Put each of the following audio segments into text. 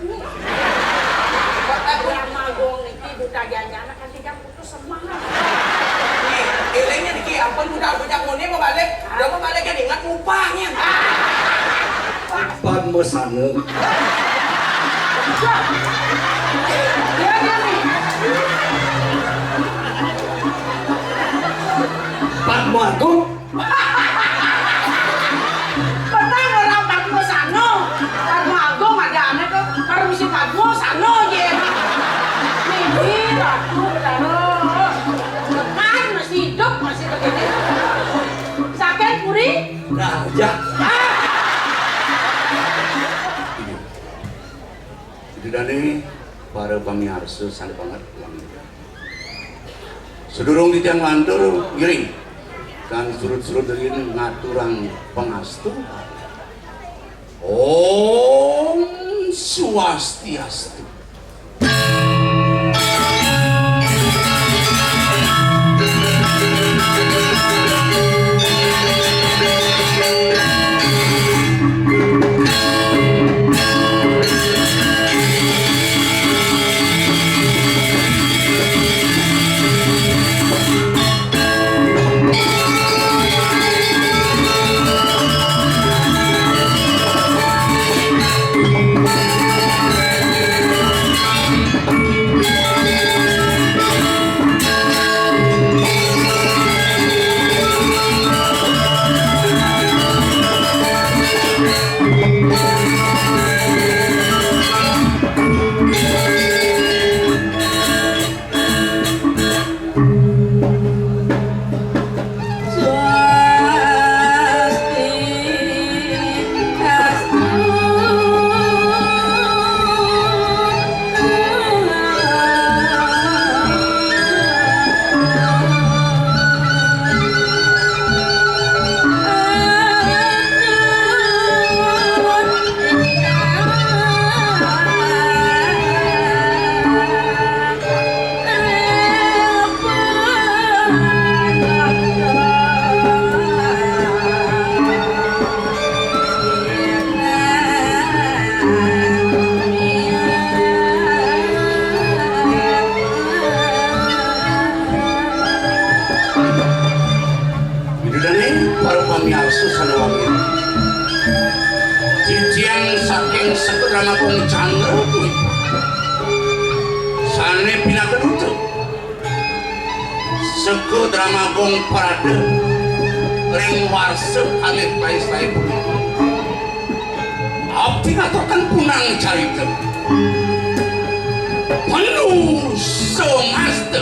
nih. Kok magong niki duta janjana kan tidak putus semangat. Nih, ilengnya niki ampun budak-budak moni mau balik. Udah mau balik kan ingat upahnya. Pan mau sana. Dia nih. Pan mau aku. Petang orang Padmo Sano. Padmo Agung ada anak kok. Permisi Padmo Sano aja. Ini aku benar. Kan masih hidup masih begini. Sakit Puri? Nah, ya. Dani para pamiarsa sane banget sedurung di tiang lantur giring kan surut-surut dari ngaturang pengastu Om Swastiastu. Seko drama gong parade ring warsep alit lain-lain abdi ngaturkan punang carita penuh semasta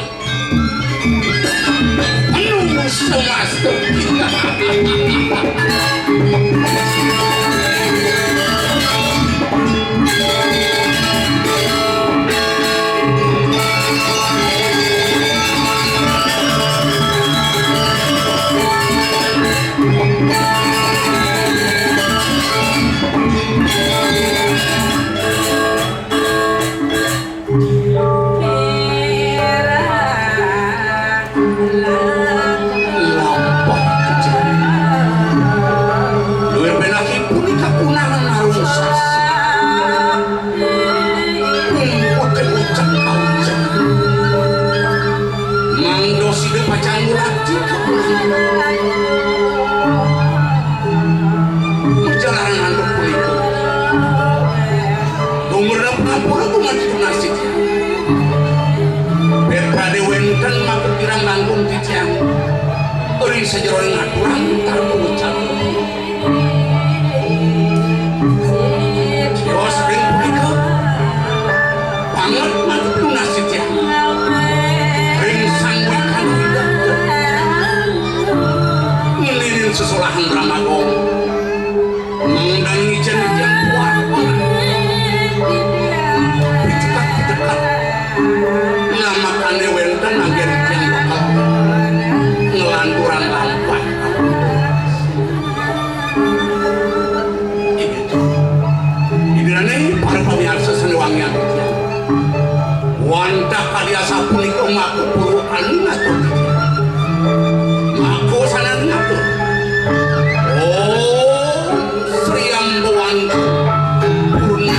sejeroing aturan taruh ucap Jawa sering punika banget mati lunasit ya ring sangwikan hidup ngelirin sesolahan Ramagong mengundang ijen-ijen kuat dicekat-cekat ngamakannya wenten agar ijen bakal ngelanturan lampat ini para pemirsa Siliwangi wantah kaliasa punika ngaku purukan ngatur ngaku sana ngatur oh Sri Ambuwanku purna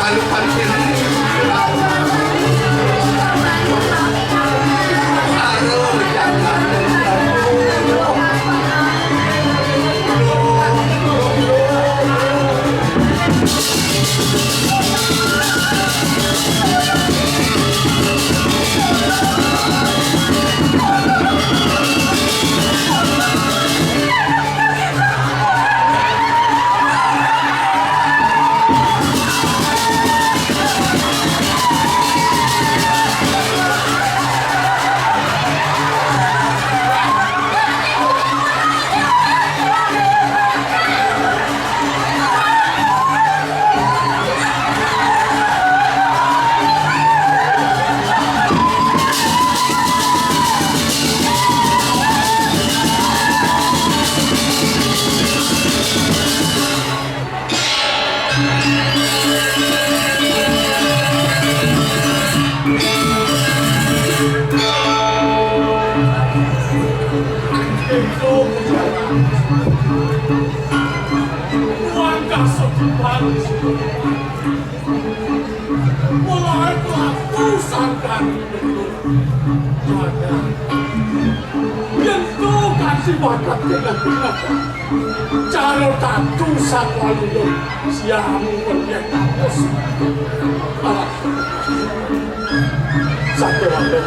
palu-palu ini. Aduh, jangan. Mulai pelaku sangkan ada yang kau kasih bakat dengan benar cara tatu sang lalu siang bernyata satu lalu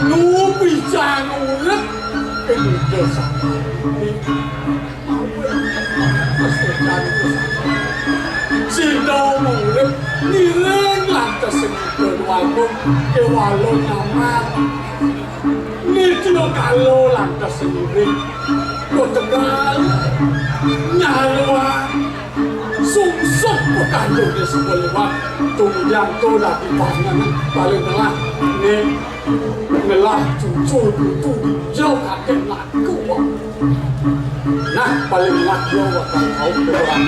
nu bicara urut ini desa Sino murid nileng lantas sekitar walon ke walon aman Nitio kalau lantas sendiri Kotegal Nyalwa Sungsuk Pekandung di sebelah Tunjang tu dah dipangan Balik ngelah Ini Ngelah cucu itu Jauh kakek laku Nah paling laku Waktu kau berang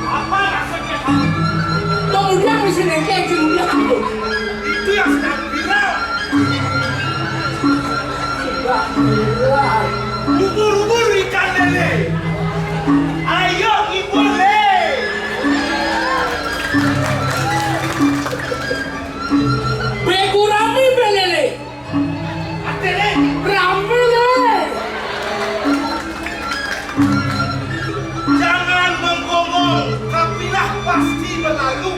Apa rasanya kamu? Kemudian di sini kayak gini aku. Itu yang sedang viral. Ubur-ubur ikan lele. Ayo ibu le. Begu rame belele. Atele. Rame le. Jangan menggomong. Kapilah pasti berlalu.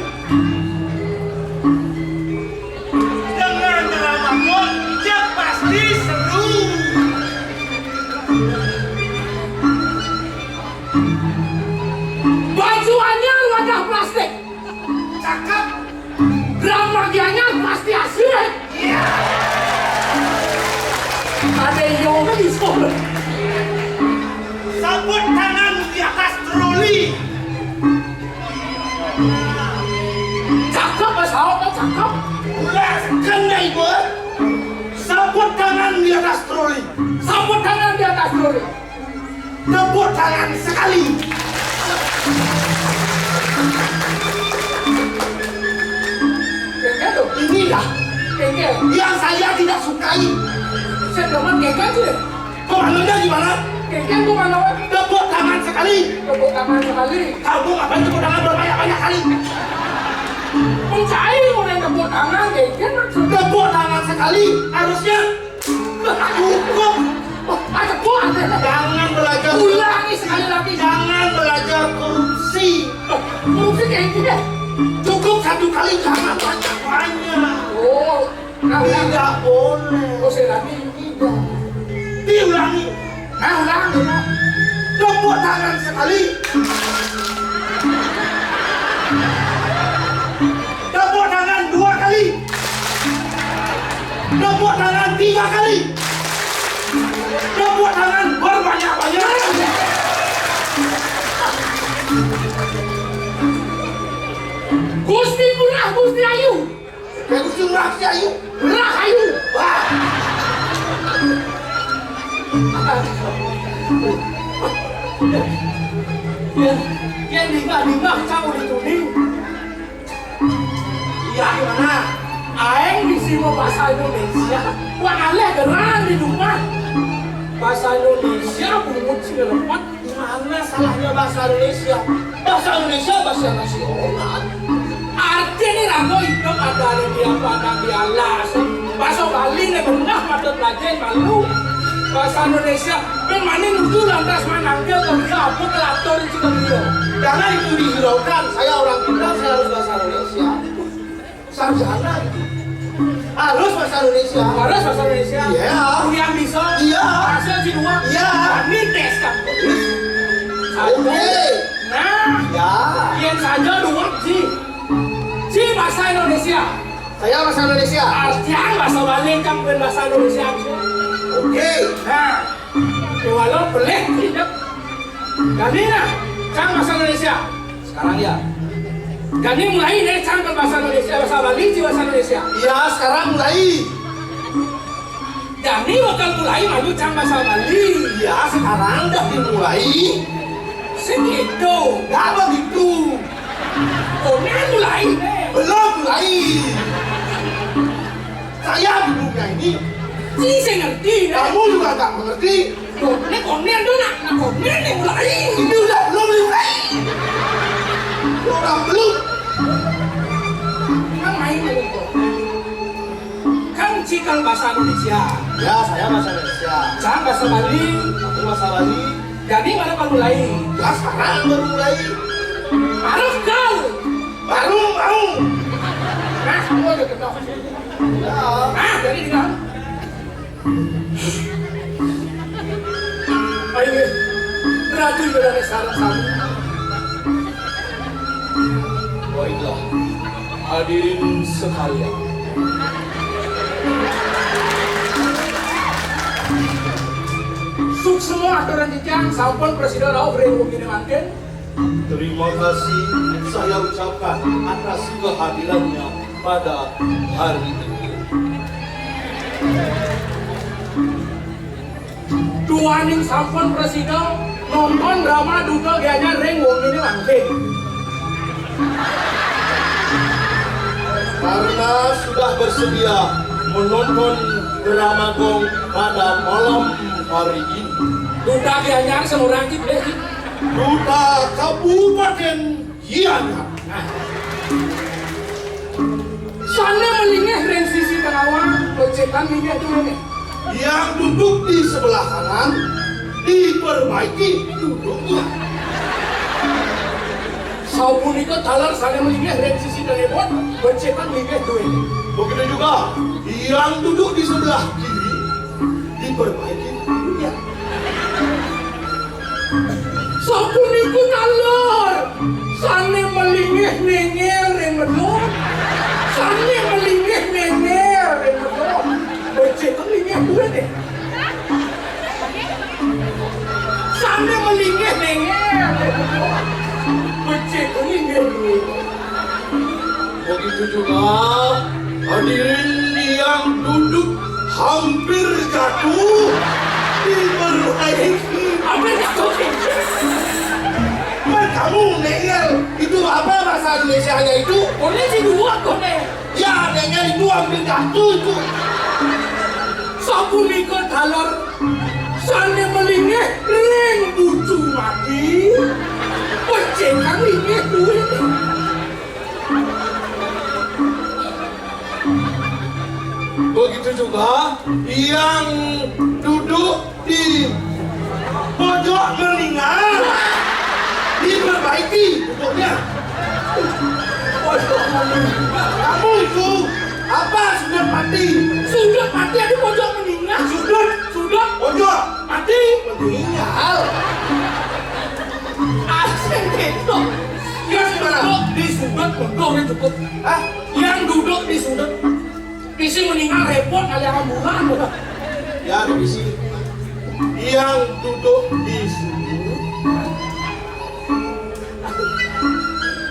Dengan drama dia pasti seru. Bajuannya wadah plastik. Cakep. Dramagianya pasti asik. Iya. Ada yoga di sekolah. Sabut tangan di atas troli. Cakep pesawatnya cakep. Udah kena ibu. Sabut tangan di atas troli. Sabut tangan di atas lori. Tepuk tangan sekali. Kengke tuh. Ini dah Kengke. yang saya tidak sukai. Saya demen kengke tuh. Komandonya gimana? Kengke tuh mana? Tepuk tangan sekali. Tepuk tangan sekali. Kamu ngapain tepuk tangan berbanyak-banyak kali? Mencari orang tepuk tangan kengke maksudnya. Tepuk tangan sekali. Harusnya cukup. Ada buat. Jangan Tidak boleh. Oh, saya lagi tidak. Diulangi. Ulangi. Tepuk tangan sekali. Tepuk tangan 2 kali. Tepuk tangan 3 kali. Tepuk tangan berbanyak-banyak. Gusti Murah, Gusti Ayu. Gusti Murah, Gusti Ayu. Murah Ayu. Wah. Yang lima kau dituding. Ya gimana? Aeng bisi mau bahasa Indonesia. Wah aleh geran di rumah. Bahasa Indonesia bungut sih lepat. Mana salahnya bahasa Indonesia? Bahasa Indonesia bahasa nasional. Artinya rago itu ada dia pada dia las. Bahasa Bali nih benar mata pelajaran malu. Bahasa Indonesia memang nuju lantas manangnya kerja apa kelator itu kerja. Jangan itu dihiraukan. Saya orang pintar, saya harus bahasa Indonesia. Sarjana itu. Harus bahasa Indonesia. Harus bahasa Indonesia. Iya. Yang bisa. Iya. Bahasa Cina. Iya. Kami tes kan. Oke. Nah. Ya. Yang saja dua sih. Si bahasa Indonesia. Saya bahasa Indonesia. Artinya bahasa Bali kan bukan bahasa Indonesia aja. Oke. Nah. Walau pelik tidak. Jadi nah, kan bahasa Indonesia. Sekarang ya. Jadi mulai nih kan bahasa Indonesia, bahasa Bali, bahasa Indonesia. Iya, sekarang mulai. Jadi bakal mulai maju can bahasa Bali. Iya, sekarang udah dimulai. Segitu. Gak begitu. Kemudian mulai. Belum mulai. Saya di dunia ini. Si saya ngerti. Kamu juga gak mengerti. Kemudian tuh nak kemudian nih mulai. Ini udah belum dimulai. Udah belum. Kan main itu. Kan cikal bahasa Indonesia. Ya, saya bahasa Indonesia. Can bahasa Bali. Aku bahasa Bali. Jadi mana kan mulai? Ya, sekarang baru mulai. Harus kau. Baru mau. Nah, kamu aja ketawa. Ya. Nah, jadi tinggal. Ayo, ratu berada sarang-sarang. Baiklah, hadirin sekalian. Suk semua aturan jejak sampun Presiden Rauf Rego gini mangken. Terima kasih saya ucapkan atas kehadirannya pada hari ini. Duaning sampun Presiden nonton drama Duta Gaya Rego gini mangken. Karena sudah bersedia menonton drama Gong pada malam hari ini. Duta Gaya seorang deh. Duta Kabupaten Gianyar. Sana melingeh ren sisi tengawang, pecetan minyak tuh ini. Yang duduk di sebelah kanan diperbaiki duduknya. Saupun itu talar sana melingeh ren sisi telepon, pecetan minyak tuh ini. Begitu juga yang duduk di sebelah kiri diperbaiki duduknya. Saupun itu talar sana melingeh nengel ren medok, sana melingeh nengel ren medok, pecetan minyak tuh ini. Sana melingeh nengel ren medok, pecetan minyak tuh ini. Begitu juga hadirin yang duduk hampir jatuh diperbaiki. Apa yang jatuh? Kamu nengel itu apa bahasa Indonesia-nya itu? Boleh sih dua kok nih. Ya nengel itu hampir jatuh itu. Sapu nikah talar, sana melingeh ring bucu mati. Pencekan lingeh duit. Begitu juga yang duduk di pojok meninggal diperbaiki duduknya. Pojok meninggal. Kamu itu Apa sudut mati? Sudut mati ada pojok meninggal. Sudut Pojok mati. meninggal. Asing gitu. Yang duduk di sudut menggoreng cukup. Hah? Yang duduk di sudut. Isi meninggal repot kali ambulan. Ya, di sini. Yang duduk di sini.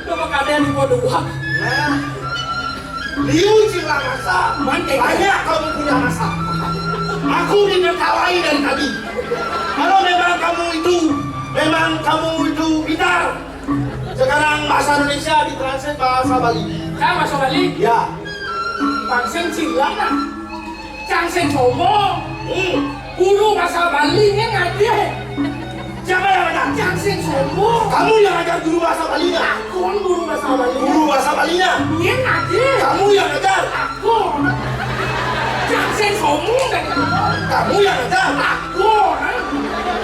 Coba kalian di dua. Nah, Liu Cilamasa, banyak kamu punya masa. Aku ditertawai dari tadi. Kalau memang kamu itu pintar. Sekarang bahasa Indonesia ditranslate bahasa Bali. Saya masuk balik. Ya. Pangseng cilana. Cangseng sombong. Guru bahasa Balinya ngaji. Siapa yang ajar? Cangseng sombong. Kamu yang ajar guru bahasa Balinya. Aku guru bahasa Bali. Guru bahasa Balinya. Dia ngaji. Kamu yang ajar. Aku. Cangseng sombong dan Kamu yang ajar. aku.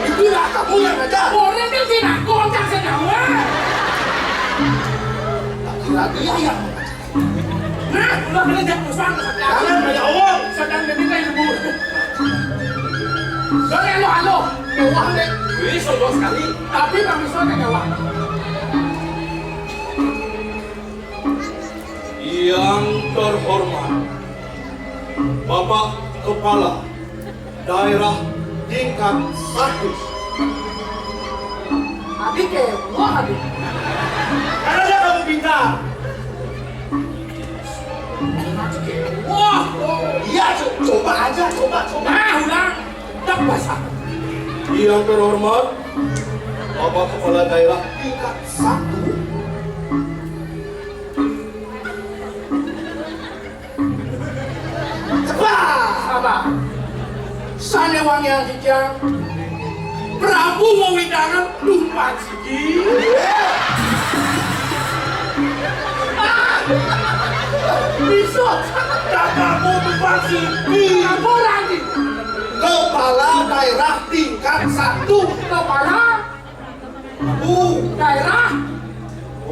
Itulah kamu yang ajar. Orang itu tidak aku cangseng awal. Kira dia yang Nah, udah kena jangan musang ke jangan banyak omong. sedang ketika ibu. Soalnya halo, mewah deh. Wih, sombong sekali. Tapi Bang Miswan yang mewah. Yang terhormat Bapak Kepala Daerah tingkat 1. Adik mewah adik. Karena kamu pintar. Wah, Iya, coba aja, coba. nah ulang. Tak basah. Yang terhormat Bapak Kepala Daerah tingkat 1. Cepat. Sabar. Sanewang yang kijang. Prabu Mawidangan Dumpat Sigi. Bisa. Kamu Dumpat Sigi. Kamu lagi. Kepala Daerah tingkat 1. Kepala daerah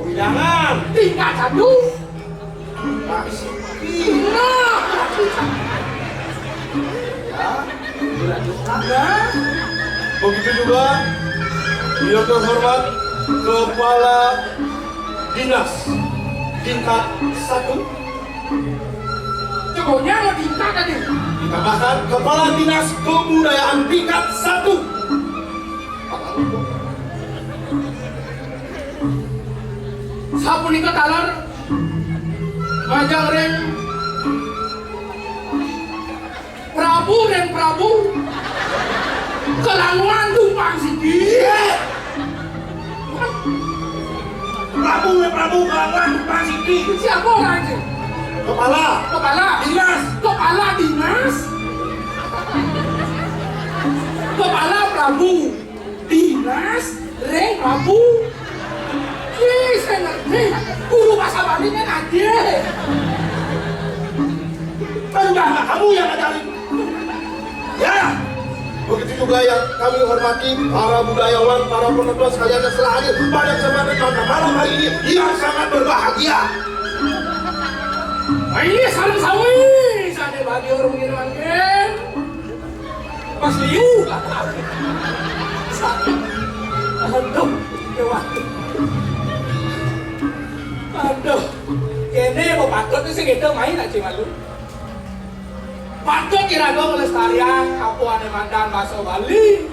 Jangan. tingkat 1. Pak Sigi. Nah. Nah. Begitu juga yang terhormat Kepala Dinas tingkat 1. Cokonya mau tingkat tadi. Ditambahkan Kepala Dinas Kebudayaan tingkat 1. Sapunika talar ngajang reng Prabu dan Prabu kelanguan Dumpat Sigi. Prabu Kelangan Pak Sigi. Siapa orang itu? Kepala Dinas. Kepala Dinas. Kepala Prabu Dinas Reng Prabu. Ih, saya ngerti. Guru bahasa Balinya ngaji. kan udah nggak kamu yang ngajarin. Ya. Begitu juga yang kami hormati para budayawan, para penonton sekalian yang telah hadir pada kesempatan pada malam hari ini yang sangat berbahagia. Ini salam sawi, sana bagi orang begini mangken. Pas liu lah. Aduh, dewa. Aduh, kene mau patut sih gitu main aja malu. Patut kira-kira melestarian apa ane mandan bahasa Bali.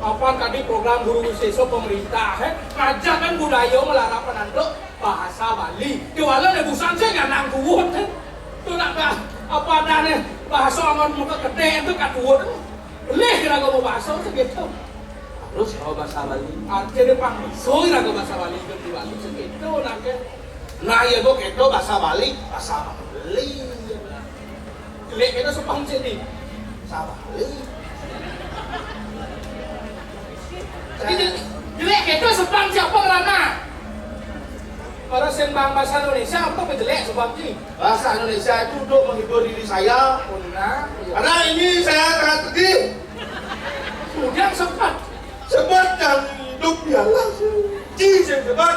Apa tadi program guru siswa pemerintah ngajak kan budaya melarang penanduk bahasa Bali. Kewalau ne busan sih nggak nangkuat kan. Tuh nak apa ada bahasa orang muka gede itu katuan. Boleh kira-kira bahasa segitu. Terus kalau bahasa Bali. Artinya pang so kira-kira bahasa Bali itu di Bali segitu nak. Nah ya kok itu bahasa Bali, bahasa Bali, Lek kita sepang sini. bahasa Bali. Jelek itu sepang siapa kerana? Para sembang bahasa Indonesia apa jelek sebab ini? Bahasa Indonesia itu untuk menghibur diri saya. Benar. Karena ini saya sangat sedih. Kemudian sempat. Sebab yang hidup dialah sebab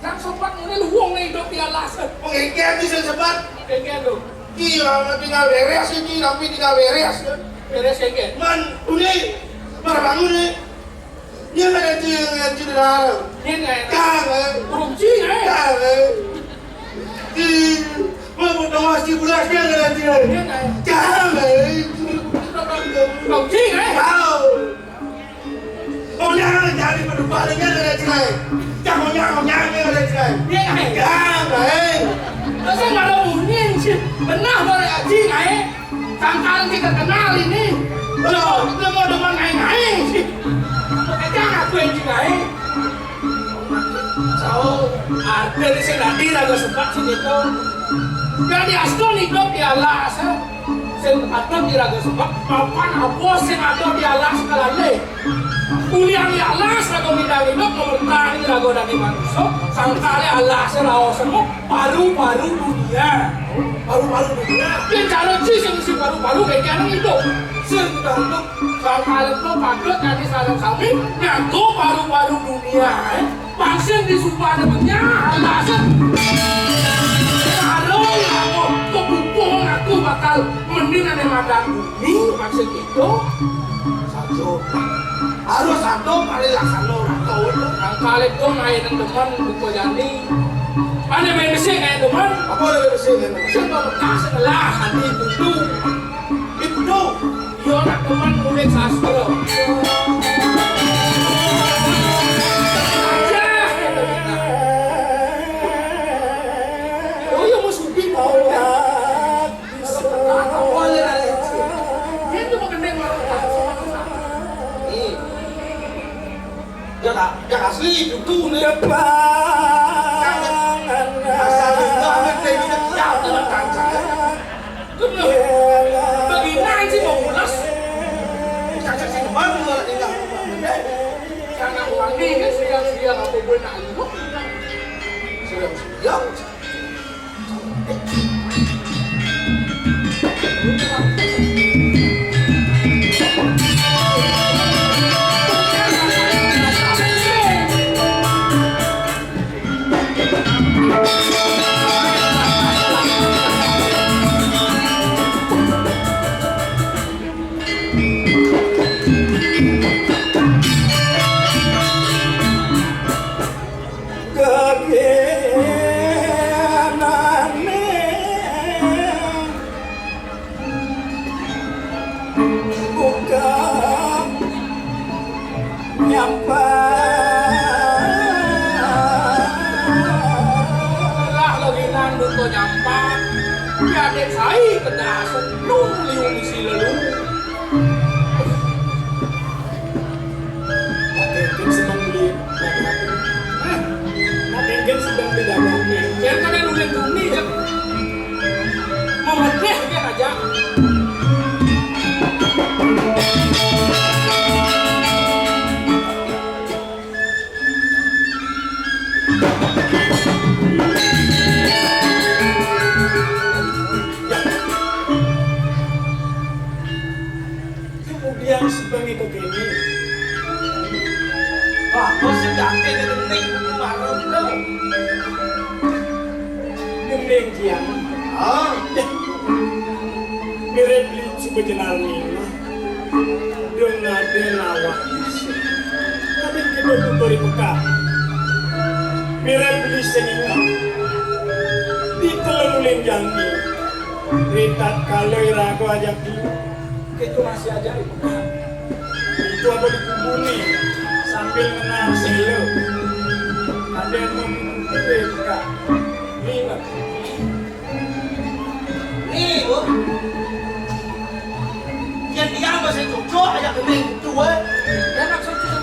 Kemudian sempat ini luang nih hidup dia laset. pengengkian di sebab Kengken tu. Gila, tinggal beres ini, tapi tinggal beres. Beres kayak Man, ini, mana bangun nih? Dia nggak ada cedera. Ini nggak Jangan, korupsi nggak? jangan. Di, mau potong masih bulas dia nggak ada cedera. Ini nggak Jangan. korupsi nggak? Tahu. Oh jangan jadi pedupalingnya nggak ada cedera. Jangan nggak ada cedera. Ini nggak? Jangan. Masa nggak ada bunyi sih? Benar boleh aji nggak? Sangkal kita kenal ini. Lo mau demen ngai sih? Jangan aku yang ngai. So, ada di sini nanti raga sempat sini itu. Jadi asal nih kau dialas, sen atau di raga sempat. Papan apa sen atau dialas kalale. Kuliah dialas raga midang itu kemertaan di raga dari manusia. Sangkali alas raos semua paru-paru dunia. Paru-paru dunia. Bicara sih si paru-paru kayak gimana itu. Sedang tuh sangkali itu patut nanti salam kami nyaku paru-paru dunia. Pasien di supaya punya alasan. Kalau aku kebupung aku bakal mendingan yang madang bumi maksud itu. Harus satu kali laksana ratu itu. Sangkali itu main teman buku jani. Ada main mesin kayak teman. Apa ada di sini? Sebab kasih lah hati itu. Itu. Yo nak teman murid sastra. Oh ya musuh kita. Itu makan dengan Jangan asli itu nih. depan. Asal itu amat ini jauh dengan kancah. Bagi nanti mau ulas. Kancah sini baru lah tinggal. Karena orang ini kan siang-siang aku benar lu. Ya. Lah lagi nandun ko nyampak. Biadek saya kena senung liung isi lalu. Natin sedang beli. Natin sedang beli dagang. Biar kalian udah tuni kan. Memeneh kan aja. Kemudian sebagai begini. Wah, bos ganti ke detik marah tuh. Gendeng kian. Mirip li sebejenar nina. Dong nade lawak. Tapi kita tutori buka. Mirip li senina. Ditelulin janji. Ritat kaloi rago ajak di. Itu masih aja itu. Itu apa dikubuni sambil mengenal selo. Ada yang membuka. Lima. Nih, Bu. Yang dia masih cocok aja kening itu, Dan maksudnya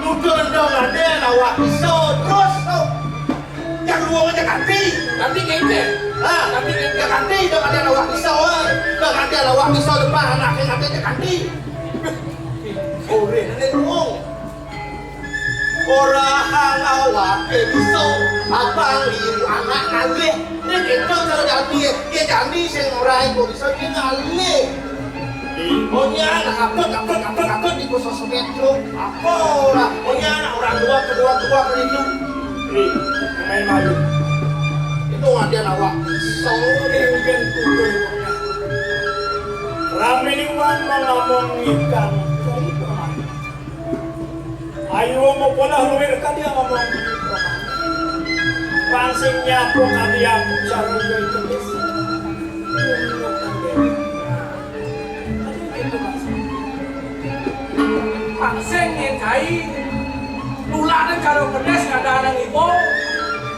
Nudon dong ada lawak pisau terus tuh. Yang ruang aja ganti. nanti kayaknya. Ganti ya ganti dong ada lawak pisau. Dong ada lawak pisau depan anaknya ganti aja ganti. Ore nenek ruang. Orang awak pisau abang liru anak nale. Ini kita kalau ganti dia ganti sing ora iku bisa nale. Pokoknya anak apa di khusus metro apa lah. Pokoknya anak orang tua kedua itu. Main malu. Untung ada awak. Sore mungkin kumpul. Rame ni wan ngomong ikan. Ayo mau pola luir kan dia ngomong ikan. Pansingnya pun kami aku cari itu bis. Pansing yang kai tulanan karo pedes kada anak ibu.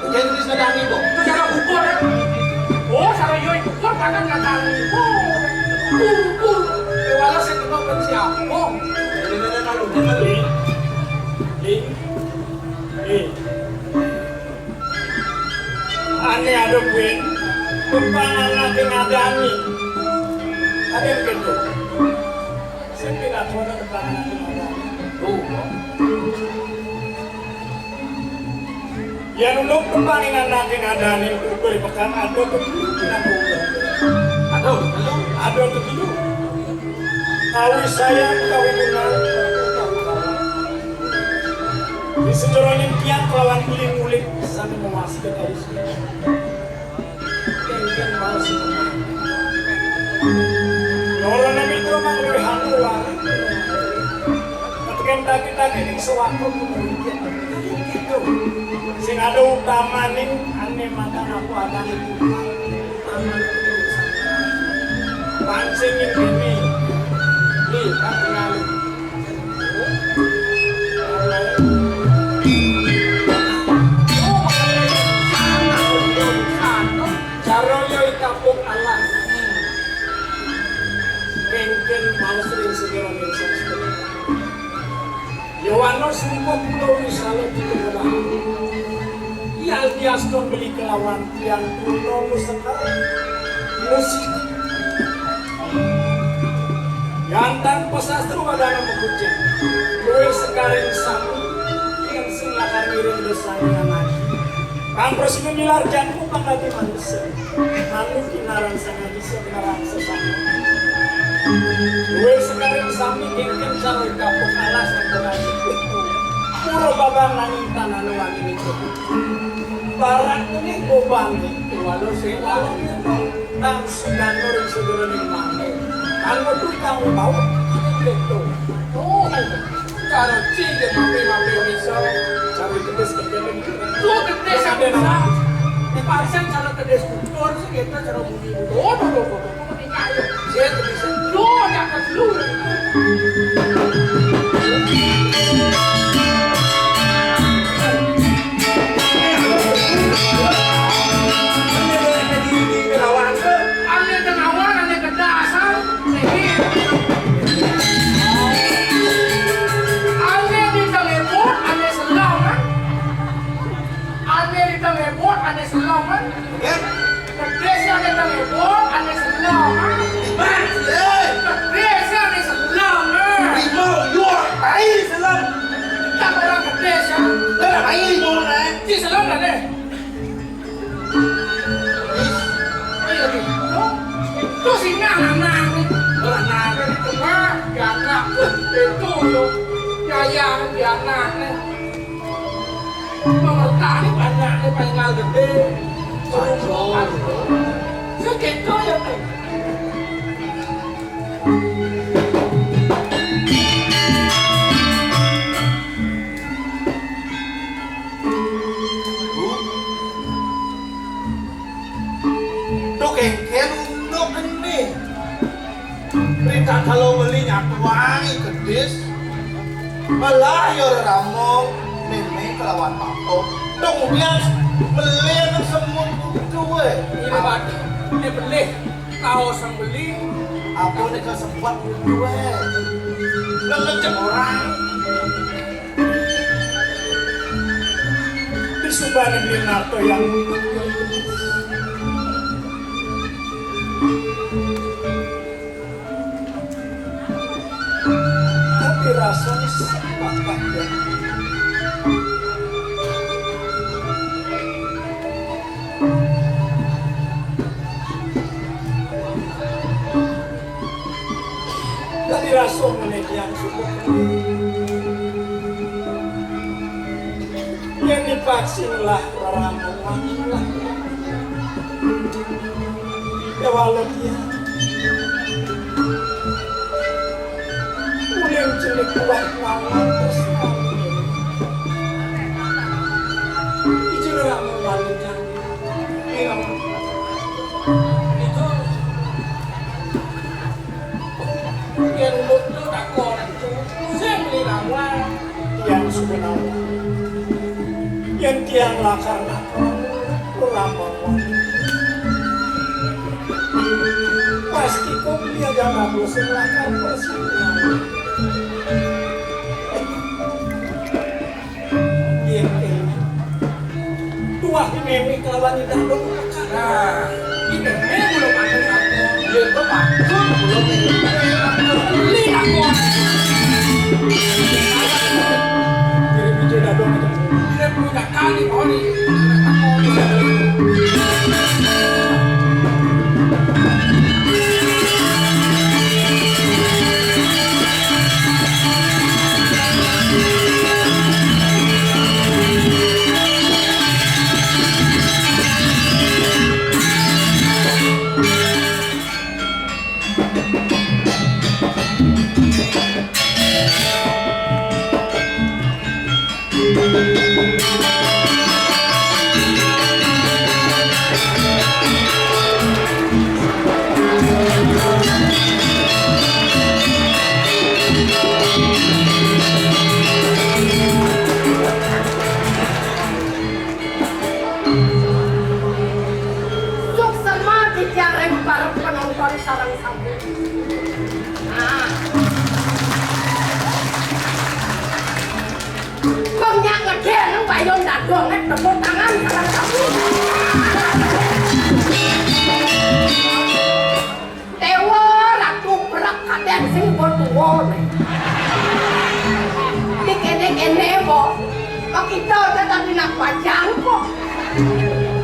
Jadi tulis ada ibu. Itu cara ukur ya. Oh, cara yo ukur kan kata ibu. Ukur. Walau saya kenal kan siapa? Aneh ada Queen, kepangan nanti ngadani. Ada yang gitu. Saya tidak tahu ada kepangan nanti ngadani. Ya nuluk kepangan nanti ngadani ukur pekan ada kemungkinan ukur. Ada ketujuh. Kawin saya kawin dengan di sejoronin kian kelawan uling-uling sambil memasuki kawin saya. Kengken mau sih. Orang nabi itu memang lebih haluan. Ketika daki-daki di sewaktu kemudian gitu. Sing ada utama nih aneh makan aku ada itu. Pancingin ini. Kan tinggal Caroyo kapuk alas Kengken mau sering segera mensaksikan Yohano semua pulau wisalo di kebelah Ial diaskon beli kelawan yang pulau sekali musik Gantang pasastro ada nama kucing. Kue sekarang sapu yang silakan miring desanya lagi. Kampus menyilar jantung lagi manusia. Lalu kinaran sana bisa kinaran sesama. Kue sekarang sapi kengken saroi kapuk alas yang berani itu. Puro babang nanging tanah nuang ini cukup. Barat ini gobang itu walau sewa. Tang sudah nuring segera dimana. Kalau tu kamu tahu, itu. Oh, cara cincin mampu bisa, cara kedes kedes. Tu kedes apa nak? Di pasar cara kedes kultur kita cara bunyi. Oh. Saya bisa. Lu nak lu. Mengerti banyak pengal gede, segitu ya kan? Tuh kengken untuk ini. Mereka kalau belinya tuangi kedis, malah ya ramong. Memang kelawan patok, kemudian beli semut gue. Ini batu, ini beli, kau sang beli, Apa nih kesempat gue? Lelecek orang. di Subhan beli nato yang tapi rasanya sepakat ya. Tadi rasa menit yang cukup yang divaksin lah ramongan lah Ya walau dia uling cilik kuat malam terus izinlah membalikkan itu yang lucu tak korang itu saya bilang yang sebenarnya yang tiang laksanakan lambang pasti kau dia jangan bosan lakar persiapan yang ini tua ini kawan itu belum makan ini belum makan apa dia tuh makan belum lihat kok jadi bicara dong dia punya kali oli doang tepuk tangan tangan kamu Dewa ratu berak kaden sing bertuwo dikene-kene kok kita tetap nak pajang kok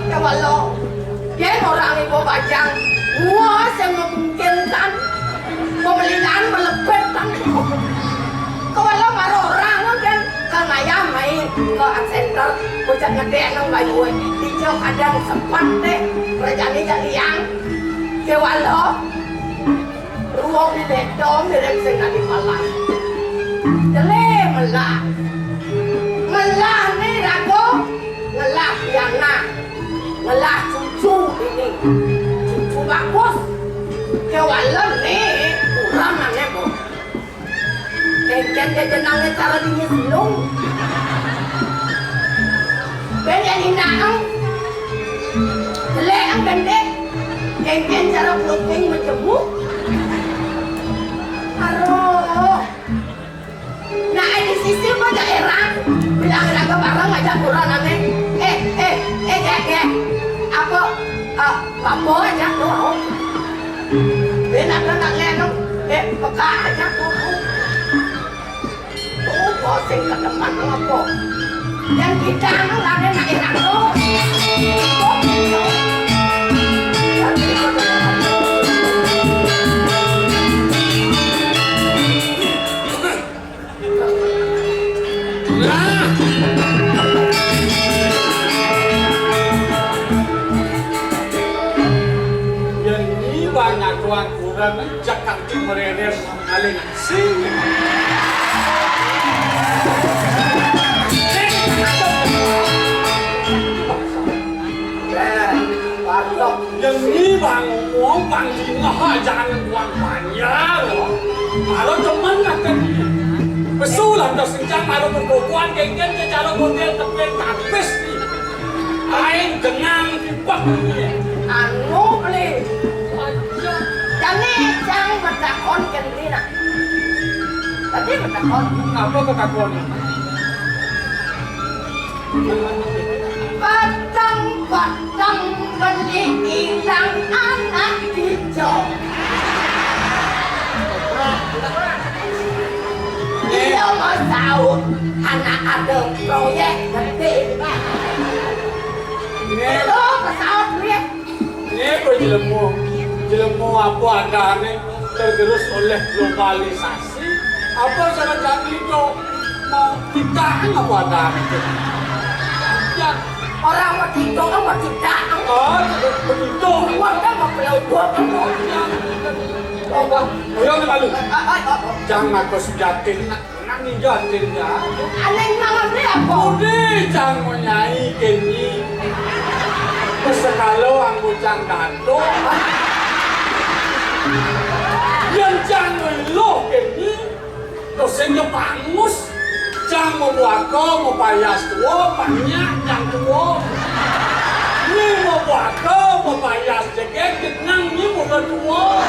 ya walau dia orang ibu pajang wah yang memungkinkan pemeliharaan melepetkan kalau baru orang kan karena ya main ke center bocah ngedek nang bayu di jauh kadang sempat deh berjani-jani yang kewalo ruang di bedom di sing di malam jele melah nih rago melah piana melah cucu ini cucu bagus kewalo nih kurang aneh bu Ken jenangnya cara dingin silung ben yang hinang jelek ang gandek ken cara pelukeng menjemuk aduh nah di sisi mah daerah bilang raga barang ngajak kurang aneh apa bambo aja tuh ben ada nak lenong peka aja tuh bosen ke depan apa yang kita ada nak enak tuh yang ini banyak tuan kurang jakak mereres mengalir sing yang ini bang ngomong bang nggak jangan buang banyak loh kalau teman akan pesulan dah senjata kalau berkuan genggen secara model tepen tapis nih aing genang tipak anu beli jadi jangan bertakon kendina tadi bertakon apa ketakuan Batang beli hilang anak hijau dia mau tahu anak ada proyek gede itu pesawat lihat ini kok jelemu apa adanya tergerus oleh globalisasi apa jangan-jangan itu mau kita apa adanya ya Orang mau tidur, mau tidak. Oh, begitu. Warga mau pelawak. Apa? Ayo malu. Jangan kau sujatin, nak nijatin ya. Aneh malam ni apa? Udah jangan menyai kini. Kesekalo anggo jang dato. Yang jangan lo kini. Dosennya bangus. Jangan mau buako, mau payas tua, banyak yang tua. Ni mau buako, mau payas jegek, kenang ni mau berdua.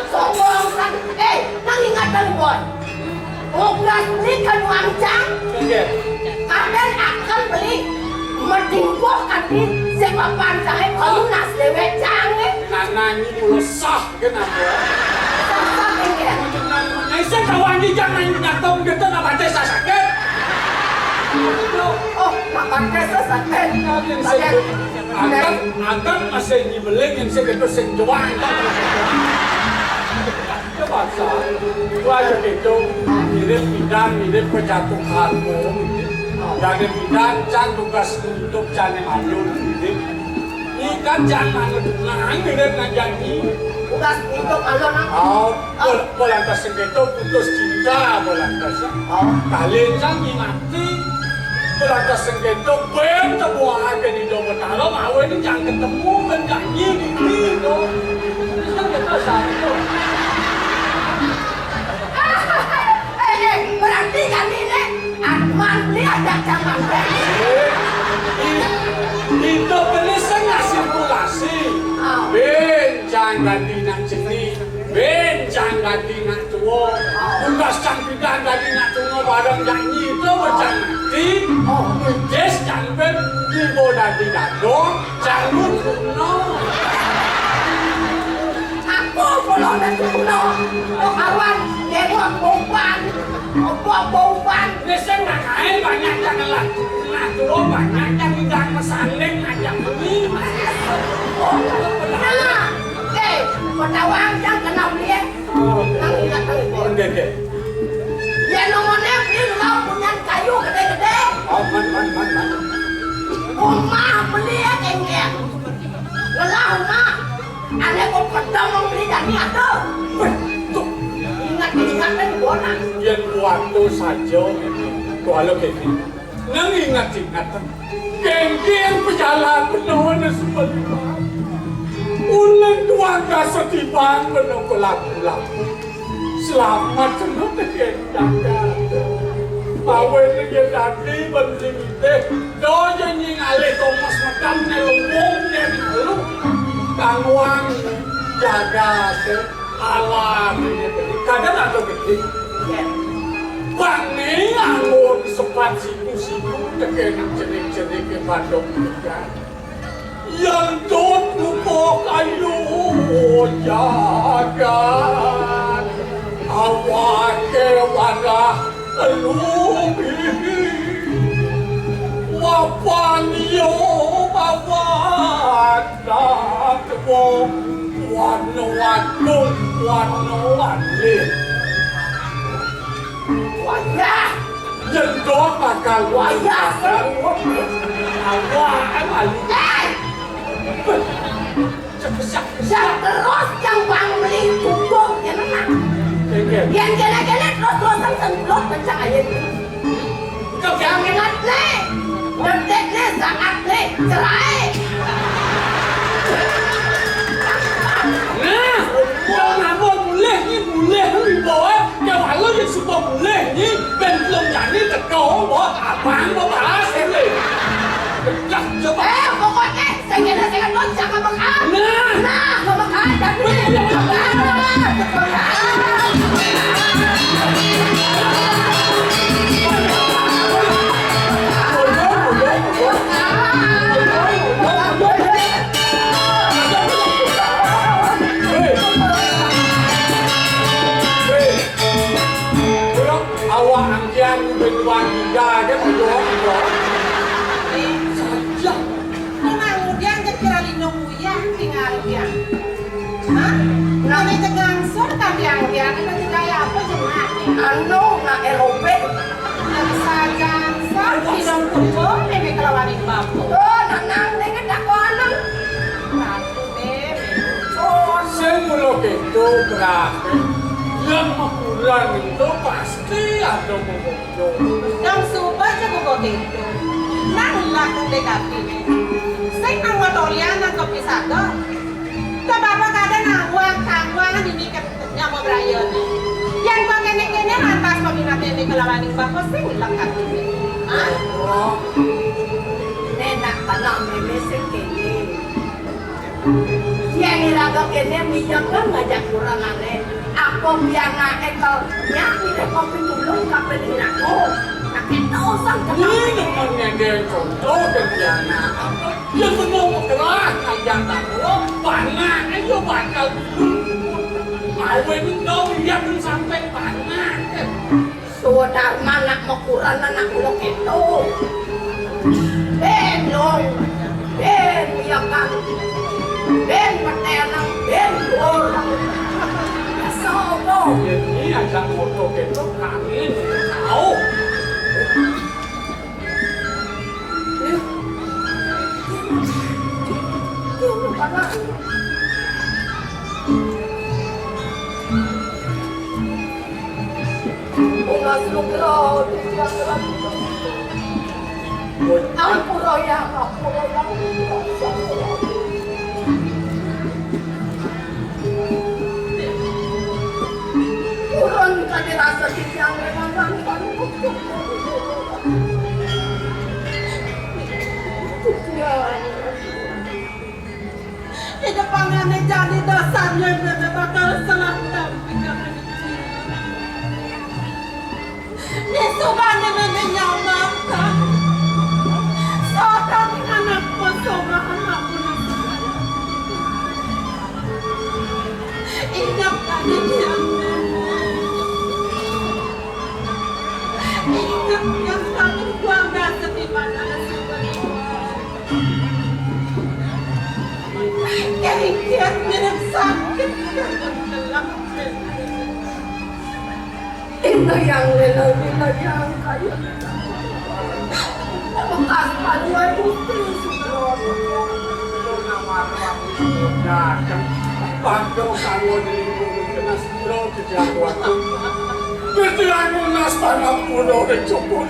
Sombong, nang ingatan boy. Oglas ni kan uang cang. Kalian akan beli mendingkuh kaki sebab saya pelunas lewat cang. Nana ni mulut sah kenapa? Sah enggak? Saya kawan ni jangan ngatong kita nak baca sakit. Oh, nak pakai sakit. Akan masih dibeli yang saya kata senjuang. Coba sah, aja itu mirip penjatuh karbo. Dari bidang can tugas untuk jane maju mirip. Ikan jangan mirip ngajangi. Tugas untuk alon nak. Oh, polantas segitu putus cinta polantas. Kalian jangan mati. Polantas segitu betul buah di doa talo mau ini jangan ketemu menjanji gitu. Kita kita satu. Berarti kan ini Adman ni ada zaman Itu penisnya sirkulasi. Bencang ganti nak jenis, bencang ganti nak tua. Tugas campidan ganti nak tua barang janji itu bencang nanti. Yes, jangan ibu ganti dandong, jangan kuno. Aku belum ada kuno. Kawan, dewa bomban, bomban. Biasanya nak kain banyak jangan lah. Nak tua banyak yang tidak mesaling aja beli. Nah, penawang yang kenal dia. Nang ingat telepon. Okey. Ya nomornya beli rumah punya kayu gede-gede. Man. Rumah beli ya kengkeng. Lelah rumah. Ada kok pedang mau beli dari ada. Ingat dan bonang. Yang waktu saja kalau kini. Nang ingat. Kengkeng berjalan penuh sebalik. Ulang tuangga setibang penuh lapu-lapu. Selamat penuh terkendang. Bawen negeri tadi berlimite. Doa nying alih Thomas macam nelung dan lalu kangwang jaga alam. Kadang ada begitu. Bang ni anggur sempat siku terkendang jenik-jenik ke Bandung juga. Yang tutup kayu jaga awak kewadah lubi wapanyo bawadah kebo wano-wano Wajah. jendok bakal Wajah. awak malu Yang terus yang bang beli cukup ya menang. Yang kena terus semprot pencang aja. Kau jangan ingat le, detik le saat le cerai. Nah, kau nama boleh ni boleh. Kau malu yang suka boleh ni, ben belum jadi tekau buat abang bahas ni. Coba. Pokoknya saya terus jangan makan. Nah, makan tapi awak angkian bertuan tiga ke berdoa saja. Kemudian kira lindung buya tinggal dia. Hah? Kami tegang sur tapi yang dia kan tidak apa jenah. anu na erope. Sayang, tidak kumpul, bebe kelawanin bapu. Oh, nang dengan aku anak. Ratu bebe. Saya mulu gitu berarti yang ukuran itu pasti ada pengunjung. Nang subay sa bukod ito. Nang lakong dekati. Say nang matolian ng kapisado. Kababa kada na kangwang hindi ka niya mo Brian. Yan bang ganyan antas paminatin ni kalawaning bako say lakat. Ha? Oh. Nenak tanang memesek kene. Yang iraga kene minyak kan ngajak kurang aneh. Ako biar ngaek kau nyanyi deh kopi tulung kapelin aku. Nakita usang Ini namanya dia contoh kerjanya. Yang menunggu keras aja tahu, panah ayo bakal Awen dong dia belum sampai panah. Sudah manak mau kurang anak ulo itu. Ben dong, ben ya kan, ben patenang, ben orang. Sobo. Ini ada foto gitu kami tahu. Ulas lugro, aku roya. Kurang tadi rasa yang memang Hidup panganay jadi dasarnya bebe bakal selatan. Ni subay na bebe nyamakan. Sobrang anak ko, sobrang anak ko na ingat ka din yan. Ingat yang kami keluarga setimana na subay. Kaya sakit Ito yang lelo yang kayo. Bekas paluan itu sudah. Pantau kamu di kena siro kejatuhan. Ketika nas tanah pulau dan cukup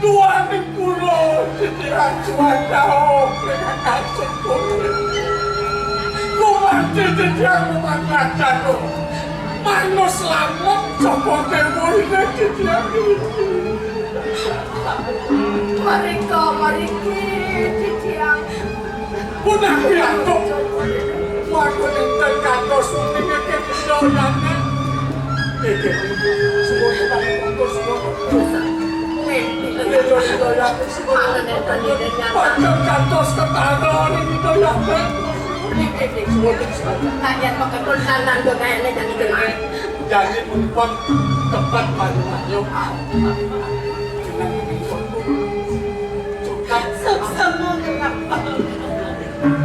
Tuhan di pulau ketika cuaca dengan kacau Tuhan ketika memanfaatkan Mano selamat coba temui dan ketika Mariki, ciciang. Punah pianto Waktu nintai kantor suningnya ke kedoyangan Eke semua tukang kantor semua Panjang kantor seketaran ini doyangan Kalian pakai tultanan gue kayaknya jadi kenal. Jadi membuat tempat banyu-banyu Jangan membuat Sama kenapa?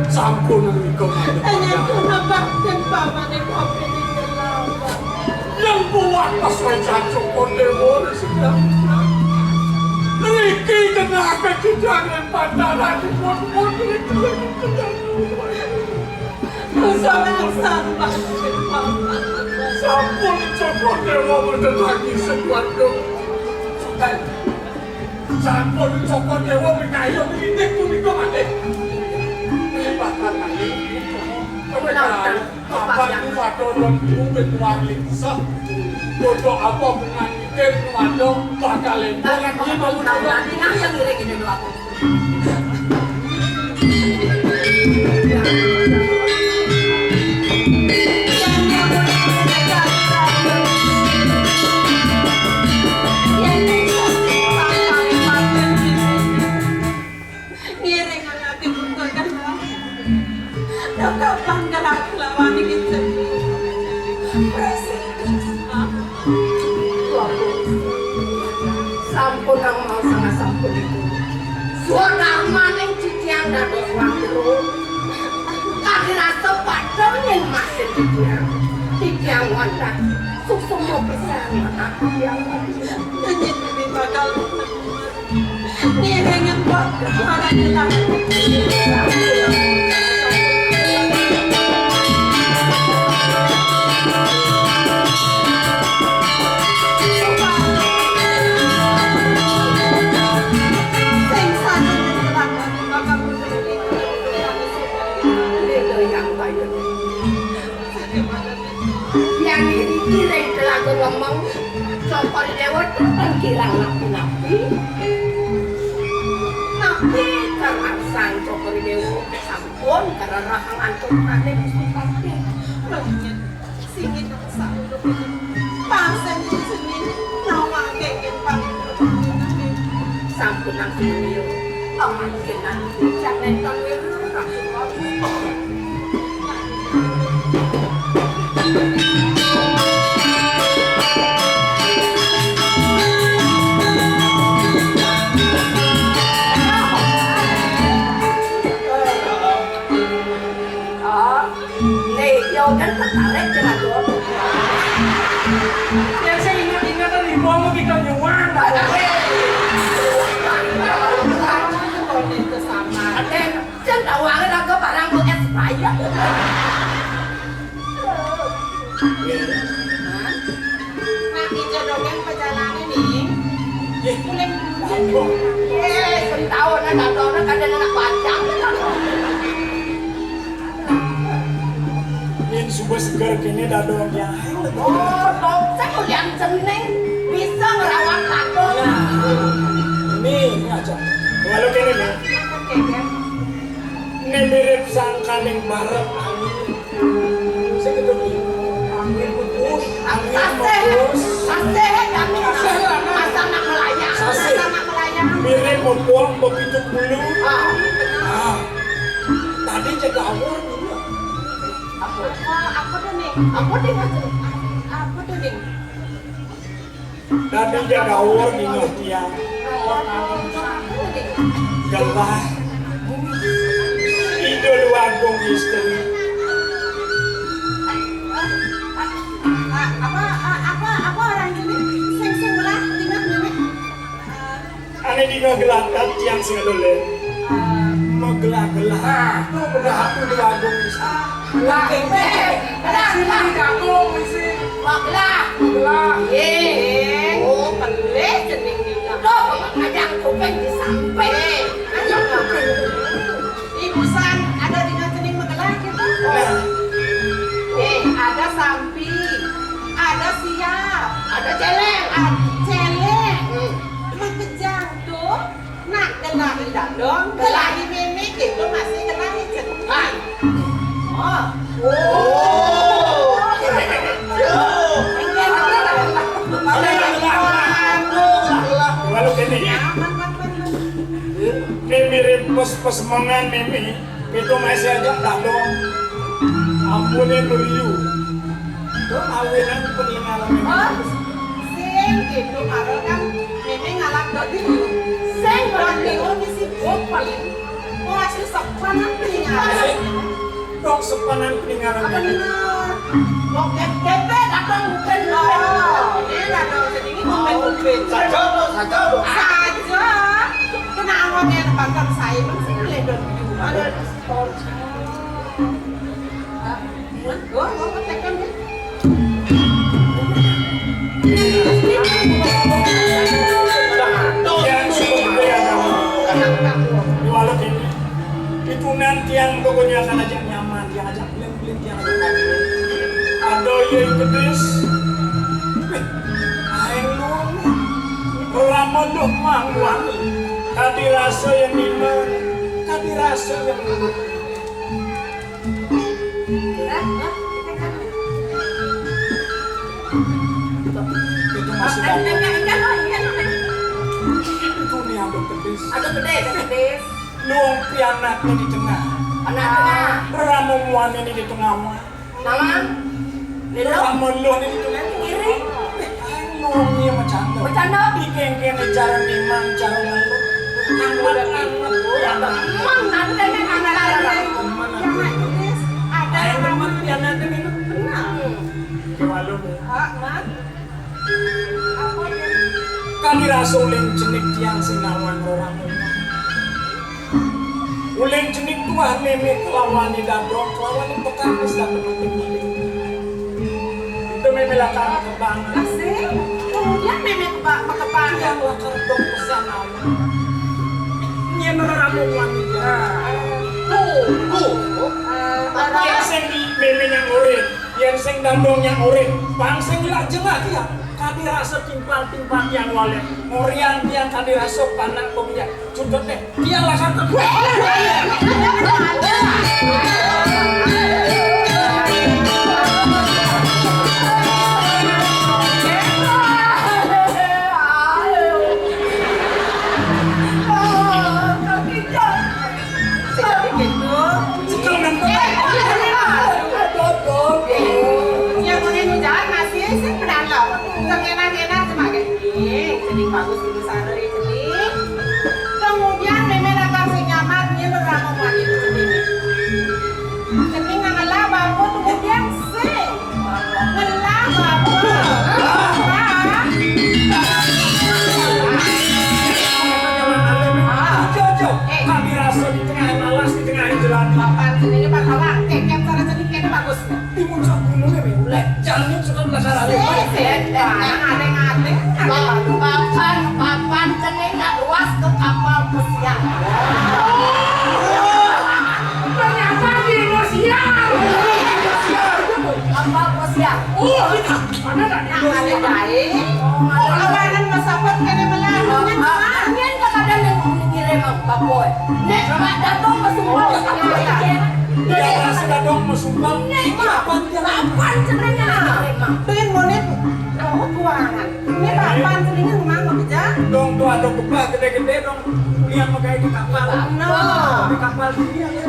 Sampun ang ikaw Hanya itu nabaktin pa man ni kopi ni dalawa. Yang buat pas may chancho mo na siya Riki ka na agad siya ng pandaran ni Mon Sobrang baktin pa man. Sampun mo lagi sa kwarto Sampun mo kayo hindi ko mati Bahkan nanti Kapan ku wadon kuwit wangling sah Bodo apa menangikin wadon bakal Kalian pakai tultanan ini yang ngiring ini dulu aku. Ngiring ang ating pagkakala. Nakapang galak-lawan ni kita. Sampun ang mau sangat sampun itu. Suara maning ciciang dados waktu. Kaki rasa padang yang masih ciciang. Tiang wanda, susung mau bersama aku yang wanda. Jadi bibi bakal nih pengen buat orang hilang. Yang ini kira telah ngomong Sopor dewa kan kilang napi-napi. Napi terangsan Sopor dewa sampun karena rahang antuk kate Gusti. Singit ang saulo ko. Pasan din sinin. Nawagay yung Sampun ang siniyo. Ang kinan jangan kami dan tertarik dengan dua Yang saya ingat-ingatan di bawah kita nyuang. dan chân đầu hoàng cái đó có bà đang có em phải đó Nanti jodohkan perjalanan ini. Boleh sen tahu nó đặt đồ nó kadang anak bacang Ini sebuah segar kini dadongnya. oh tuh saya mau yang seneng bisa ngerawat tato Ini aja. Walau kini nih, ini mirip sangkaning barep angin. Saya ketemu angin putus, angin putus. Sase kami masa nak melayang Sase. masa nak melayang Mirip membuang begitu bulu. ah Ah, tadi jaga awal dulu. apa tuh nih? apa dia Apa tuh nih? Tadi jaga awal di tiang. Gelah. Idul Agung istri. Apa orang ini? Seng belah ingat nenek. Ane di ngegelakat tiang sing dole. Mau gelah-gelah. Tuh bedah Idul Agung istri. lah lah Agung istri. lah Gelah. oh pelih jening dia tuh ngajak kuping di samping ngajak kuping Ibu San ada di cening Magelang gitu. Ada sampi, ada siap, ada celeng ada celeng. Makejang tuh, nak gelahi dadong, gelahi memek itu masih gelahi cening. Oh, Walau kini ini mirip pos-pos mangan mimi itu masih aja dadong. Ampunin beliau. Tuh awinan peninggalan mimi. sing itu kalau kan memek ngalak dodi dulu. Sing berarti misi paling mau hasil sepan nanti ngalak. Dok sepanan peninggalan mimi. Benar. mau kepe datang bukan Ini dadong cening bukan. Saja dong. Saja. Kenapa dia bakal saya masih ledon ada sponsor. Gue tekan dia. Yang seperti ada. Walau ini itu nanti yang pokoknya akan ajak nyaman, yang ajak bling-bling, yang ajak nyaman. Ada yang kedis. Aing lu lama dok mangwan. Tadi rasa yang dimana, tadi rasa yang itu masih banyak. Itu nih ada kedis. ada gede Luang pianatnya di tengah. anak tengah Ramuan ini di tengah. nama lelo Ramuan lu ini di tengah. kiri Luang dia macam tu. bercanda Di kengkeng cara nimang cara lalu. Angkat-angkat. emang nanti anak Mana? Ada teman pianat ini. kewalung. Mat. Apa ya? Kami rasa uling jenik tiang sinawan orang. Uling jenik tuah meme kelawan di dadong, kelawan di pekamis dan penting-penting. Itu meme lakar kebang. Asik. Kemudian meme kebang Yang lakar dong pesan awal. Ini menerabung wanita. Yang sing di meme yang urin, yang sing dandong yang urin, bang sing lajeng lagi ya. Kami rasa timpang-timpang yang walet, morian yang kami rasa panang pemia, cukup deh. Dia lakar kebang. Bagus dulu sana jadi. Kemudian meme nakar si nyaman dia berama wanita sendiri. Jadi ngalah bapak kemudian si ngalah bapak. Kami rasa di tengah malas, di tengah jalan. Bapak sendiri pak kawan kekep sana jadi kayaknya bagus. Di puncak gunungnya boleh. Jalannya suka penasaran. Ngade-ngade. Papan cening luas ke kapal pesiar. Ternyata di Indosiar. Kapal pesiar. Mana tak di Indosiar? Awanan masapot kene melawan. Angin kadang yang ngirim Pak Boy. Nek Pak Datong mesumbang Dia rasa dong mesumbang. kapan cenengnya ngirim. Pengen monet. Oh, kuangan. Ini papan cenengnya ngomong beja. Dong tuh ada kebah gede-gede dong. Lihat pakai di kapal. No. Di kapal dunia ya.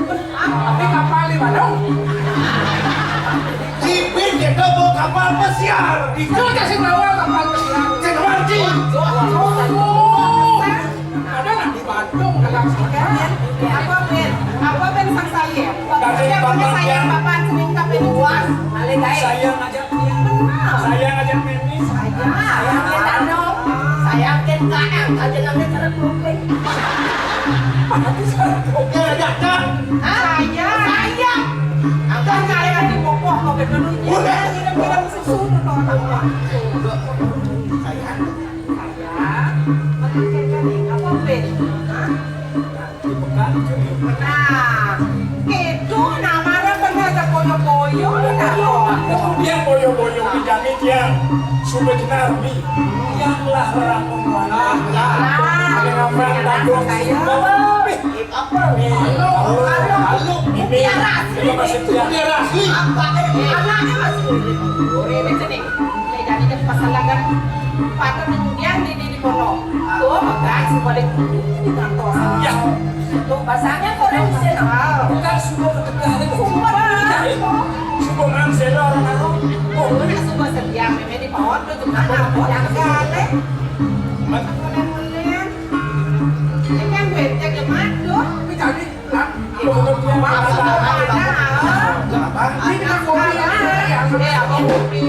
Tapi kapal di mana? Cipin kita bawa kapal pesiar. Itu kasih bawa kapal pesiar. Cengwarci. Ada nggak di Bandung? Apa ben sang saya? Dari Punya saya papan ceneng kapen luas. Male gae. Saya ngajak dia. Saya ngajak Mimi. Sayang ke Danau, sayang ke KM, aja namanya cara grupin. Oke, datang. Saya. Angkat kalian di pokok kau berdua. Ngirim-ngirim susu tuh orang. Saya. Makan ceneng apa ben? Nah, itu namanya pengajar boyo-boyo. Kemudian boyo-boyo di jamit yang sudah jenarmi yang lah rangkum mana ada ngambang tandung Apa nih? Halo. ini masih Dia asli. Anaknya masih ini ceneng. Jadi kan pasangan patah kemudian di pondok. Tuh makan sebalik di kantor. ya Tuh pasangnya korang di sini. bukan sudah ketegaran Sumpah. sudah ngansel orang-orang Oh, ini semua sedia meme di pohon tuh juga apa yang gale. Ini kan duitnya gimana tuh? jadi lah kemudian Ini kan kopi ya. Kopi.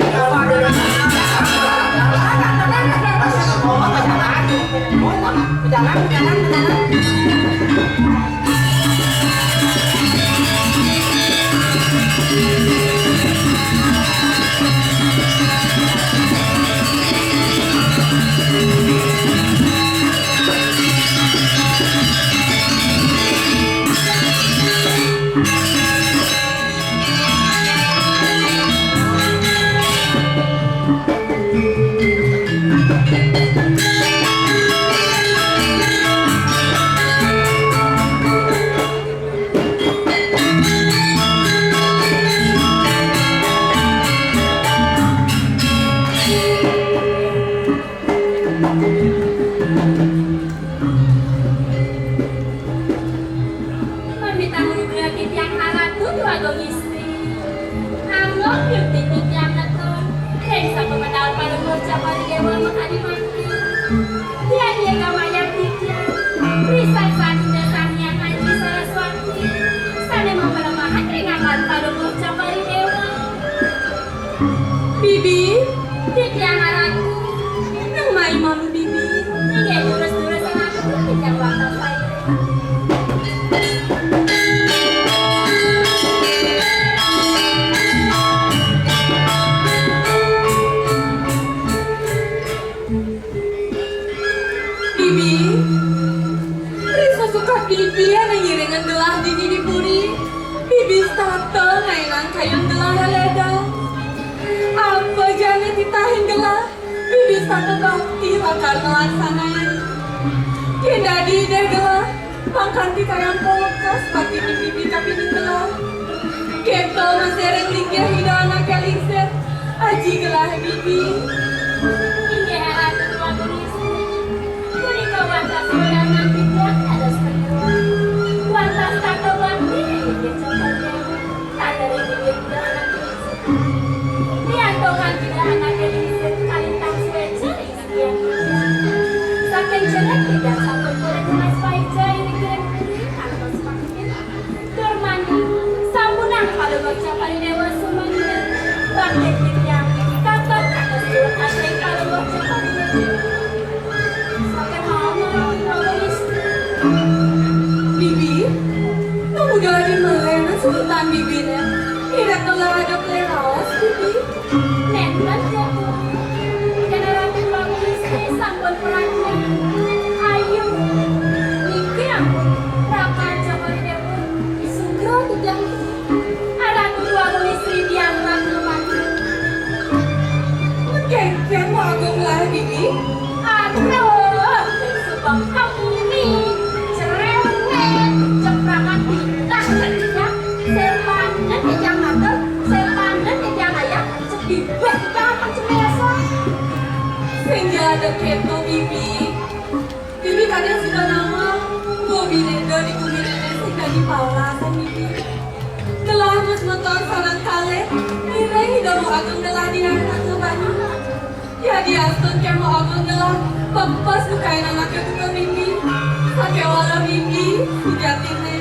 Jalan. Bibi, tidak ngaranku. Nang mai malu Bibi. Ini terus-terus aku tidak waktu saya. Bibi, Risa suka Bibi yang ngiringan gelah dini di puri. Bibi starte ngainan kayun gelah leda. Apa jangan ditahin gelah? Bibi starte bakti lakar ngelaksanain. Tidak di deh gelah, pangkanti kayang pokas bakti di Bibi tapi di gelah. Keto masih ringgih hidup anak kelingset. Aji gelah Bibi. Ini harap tua tulis. Kuri kawantas ulangan tidak ada sepenuh. Kuantas kata bakti ini coba ada ringgih hidup anak kelingset. Lihat tokan tidak anak kelingset kalintang sueca istian. Saking jelek tidak sampai boleh mas baik jari negeri atau semakin termandi sambunan pada baca pada dewa semuanya bakti yang kata surat asli kalau baca pada sampai mau Bibi, kamu udah di mana sultan Bibi nih? Tidak kelar ada peleros Bibi. Nengan kamu, generasi bagus sambal perannya. Ayo, niki aku raka jaman dewa. Sugro tidak. Ada dua istri diangkat rumah. Mungkin mau agung lah Bibi. Aduh, sebab kamu ini cerewet, ceprakan pindah saja. Sepanen yang ada, sepanen yang ayah, sedibet jangan cemesa. Sehingga ada keto Bibi. Bibi kadang sudah nama, Bobi Neda di bumi nenek sehingga di palasan Bibi. Telah mas motor sarang kale, nilai hidup mau agung telah diangkat ke banyu. Ya diastun ke mau agung telah, pempas bukain anaknya buka Bibi. Pakai wala Bibi, sujatine.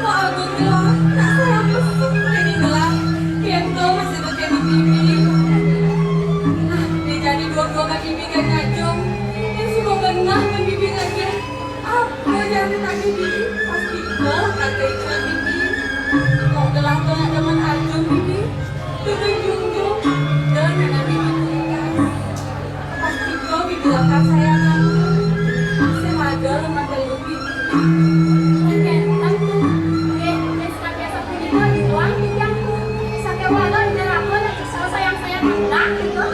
Mau agung telah, tak sayang pesuk ini telah. Keto masih pakai di Bibi. Nah, dia jadi dua-dua kaki Bibi gak ngajong. Yang semua benah dan Bibi aja. Apa jangan tadi Bibi? Pasti kok kata iklan Bibi. Mau gelah tolak zaman ajung Bibi. Tutup jungjung. Dan anak Bibi kulikas. Pasti kok Bibi lakar sayangan. Semada lemah telur Bibi. Oke, tentu. Oke, setelah biasa punya gue dibuang di jamku. Sampai walau di neraka dan kesal sayang-sayang hendak gitu.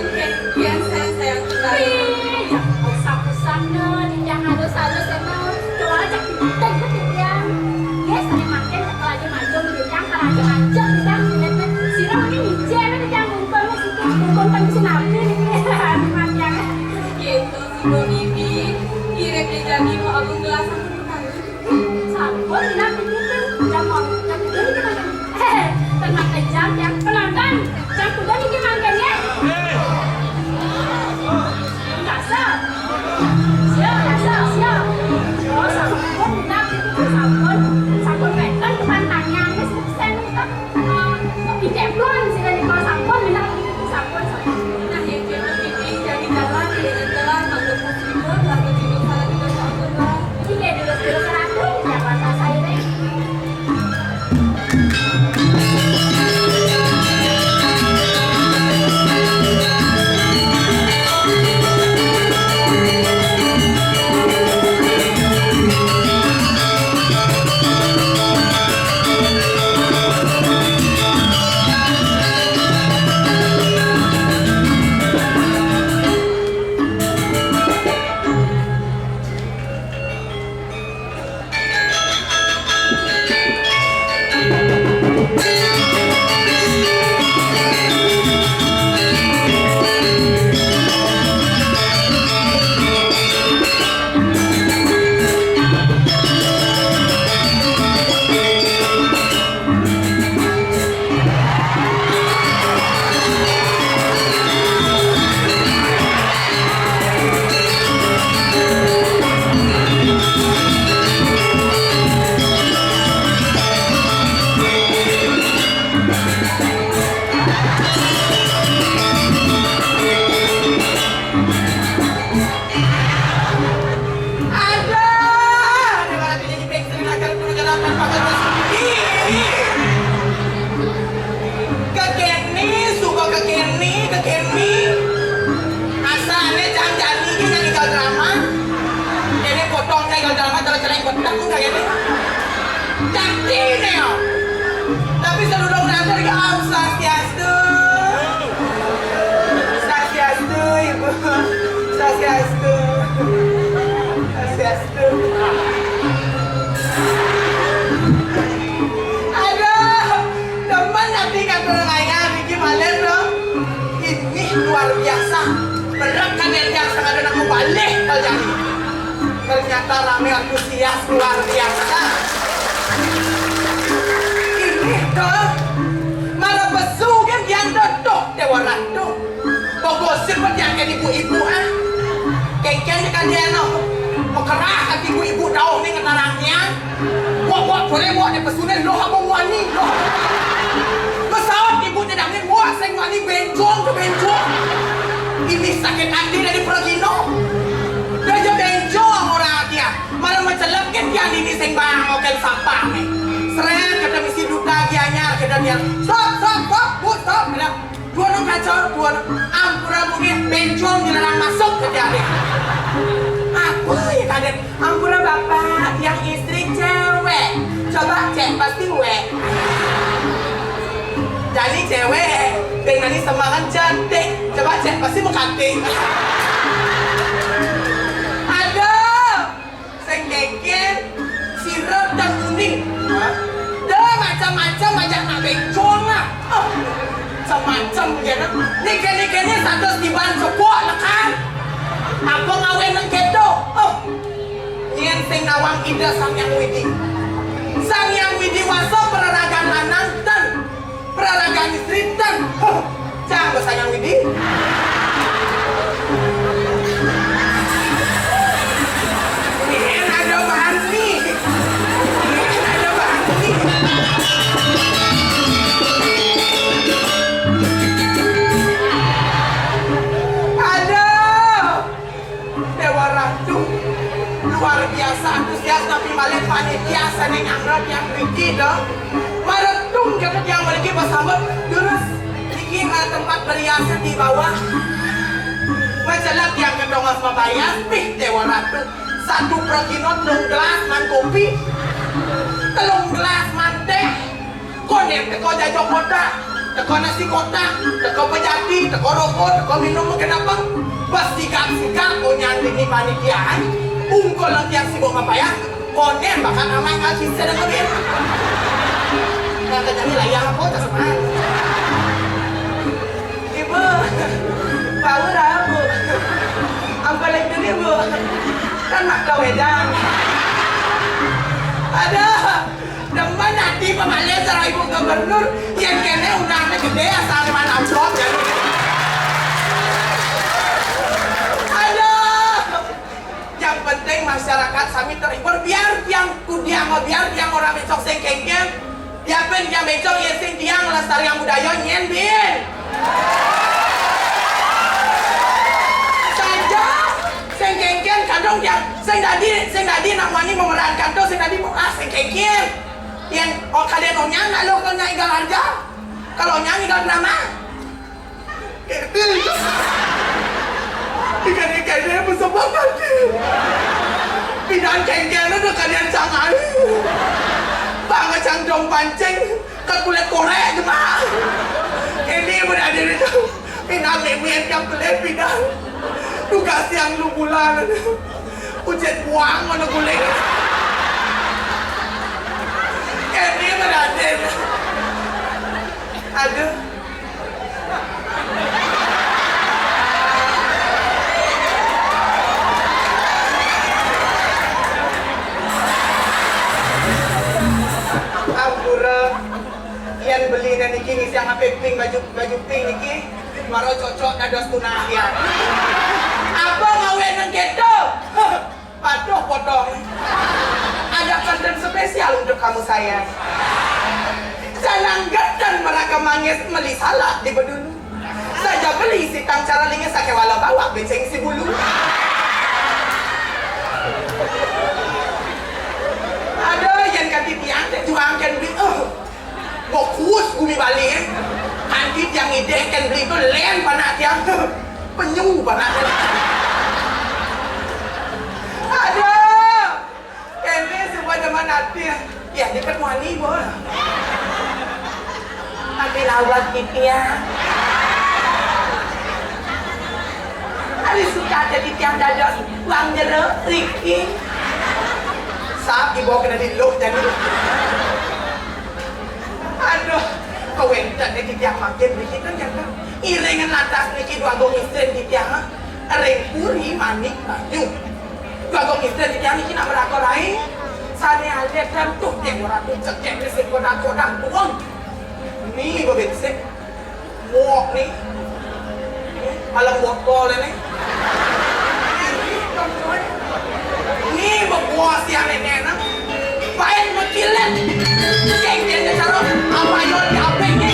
Oke, yang sayang-sayang hendak. Iya, usah-usahnya. Yang ada sana sama doa aja kita gitu ya. Yes, ada makin setelah dia maju bilang kalau aja maju bilang siram ini hijau ada yang ngumpul masih ngumpul kan bisa nabi nih macam gitu sih Bibi kirek dia jadi mau agung gelasan bukan sampun nabi gitu jam mau jam itu gimana tenang aja yang penonton jam udah nih gimana ya nggak sah siap. Oh, sabun, nabi itu sabun beton kepantangnya, sen itu di teflon sih dari kalau sabun, bilang itu sabun. Nah, yang Bibi jadi jalan dengan jalan manggil muslimah, lalu tidur salah tidur sabun lah. Iya, jadi. Ternyata rame antusias luar biasa. Ini tuh malah besu kan yang dodok dewa ratu. Bogosip pun yang kan ibu-ibu ah. Kengkengnya kan dia no. Mekerah kan ibu-ibu daun ni ngetarangnya. Buat boleh buat dia pesunan loh apa wani loh. Pesawat ibu tidak ni buat seng wani bencong ke bencong. Ini sakit hati dari Progino. Dia je bencong orang dia. Malah mencelap kan dia ini seng bang okel sampah ni. Seren kata mesti duta gianya kata dia. Stop, stop. Dua orang kacau, dua orang ampura mungkin bencong dilarang masuk ke dia. Apa ya kaget? Ampura bapak yang istri cewek. Coba cek pasti wek. Jadi cewek dengan ini semangat cantik. Coba cek pasti mengkanting. Ada senggeken, sirup dan kuning. Dah macam-macam banyak nak bencong lah. Macam-macam je nak. Ni satu tiban sebuah lah kan. Apa ngawin ng kedo? Yan sing nawang ida sang yang widi. Sang yang widi wasa peraragan lanang dan peraragan istri dan jangan sang yang widi. Ini ada bahan ni. Luar biasa antusias tapi balik panitia seneng angrat yang bikin dah meretung kata yang lagi bersama terus bikin tempat beriasan di bawah mencelak yang kedongas membayar pih dewa ratu satu prokinot 1 gelas man kopi 3 gelas man teh konek teko jajok kotak teko nasi kotak teko pejati teko rokok teko minum kenapa pas sikap-sikap punya ini panitiaan ungkol lang yang sibuk mapayat konen bahkan amang alkin sedang kebir kata jami layang apa tak sama ibu power aku apa lagi ni bu kan mak kau wedang ada demen nanti pemalai serah ibu gubernur yang kene undangnya gede asal mana amplop jadi yang penting masyarakat sami terhibur biar yang kudiang biar yang orang becok sing kengken dia pen yang becok ya sing tiang lestarian budaya nyen bin saja sing kengken kadang yang sing dadi nak wani memerankan tu sing dadi sing kengken yang kalian nyang nak lo kalau nyang igal harga kalau nyang igal drama ikan-ikannya bersama lagi pindahan kengkeng itu kalian sangat banget cangdong pancing ke kulit korek je mah ini berada di situ pindahan lemien yang kulit pindahan tugas yang lu bulan ujet buang mana kulit ini berada aduh yang beli dan niki ngisi yang pink baju pink niki maro cocok dados tunangan apa ngawin nang gitu patuh potong ada konten spesial untuk kamu sayang jangan dan mereka mangis meli salak di bedulu saja beli si tang cara lingis sake wala bawa beceng si bulu ada yang kati tiang juang kan beli fokus bumi balik handit yang ide kan beli itu len panak yang penyu panak ada ini semua zaman nanti ya dekat wani boleh nanti lawat gitu ya hari suka jadi tiang dados uang jeruk Riki saat dibawa kena diluk dan aduh, kawentan ni tiang makin begitu jangan. Iringan lantas ni dua gong istri di tiang. Areng puri manik banyu. Bagong istri yang ini nak berakorai. Sane alet dan tuh yang orang tuh cekek ni sekodak-kodak tuang. Ni berbensik. Muak ni. Malam botol ni. Ni berbuah siang nenek nak. Pain berkilat. Cek dia je cara apa yon di apa ni.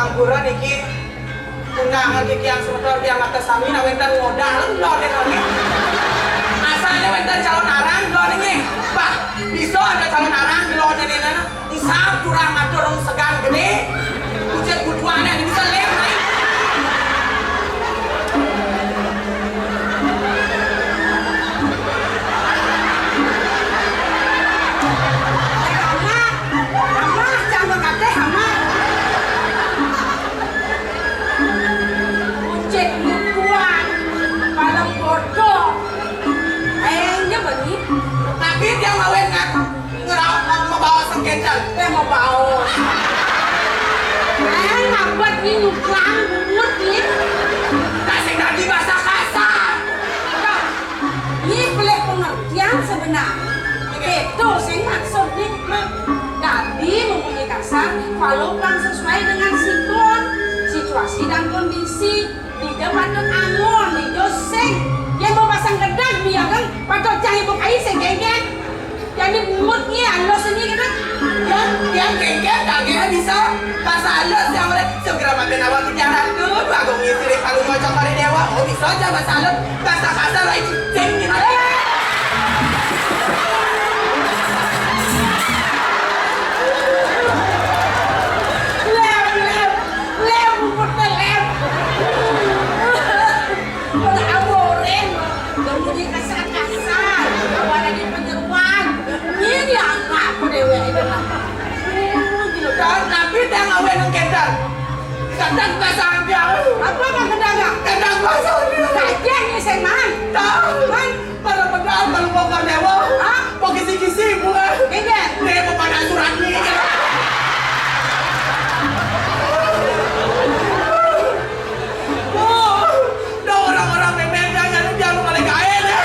Ampuran iki undangan iki yang sementara yang atas sami nak wentan modal lo deh lagi. Asalnya wentan calon arang lo nih. Pak, bisa ada calon arang lo deh nana. Isap kurang ada orang segan gede. Ujian kuduannya bisa lem nih. Tapi dia mau ngerawat membawa sengketan, dia mau bawa. Ngapain ini nuklang bungut ni? Kasih nanti bahasa kasar. Ini pelik pengertian sebenar. Betul, saya maksud ni Dadi mempunyai kasar walaupun sesuai dengan siklon, situasi dan kondisi. Di depan angon, di doseng. Yang mau pasang gedang dia kan, patut cari bukai segenggen. Jadi moodnya alo sendiri kan? Yang genggen kagak bisa bahasa halus yang oleh segera makan awal kejaran tu. Aku ngisi kalau mau coba di dewa, oh bisa aja bahasa halus, bahasa kasar lagi ceng ni mana? Lem, bukan lem. Pada aworen, kemudian kasar-kasar, awal lagi penyeruan. Ini anak dewa itu lah. Tapi dia ngawen yang kedang. Kedang kasar dia. Apa kedang? Kedang kasar dia. Kajeng ni seman. Tahu kan? Pada pedal kalau mau ke dewa. Mau kisi-kisi bukan? Ini. Dia mau pada surat ni. Orang-orang memang jangan boleh kaya deh.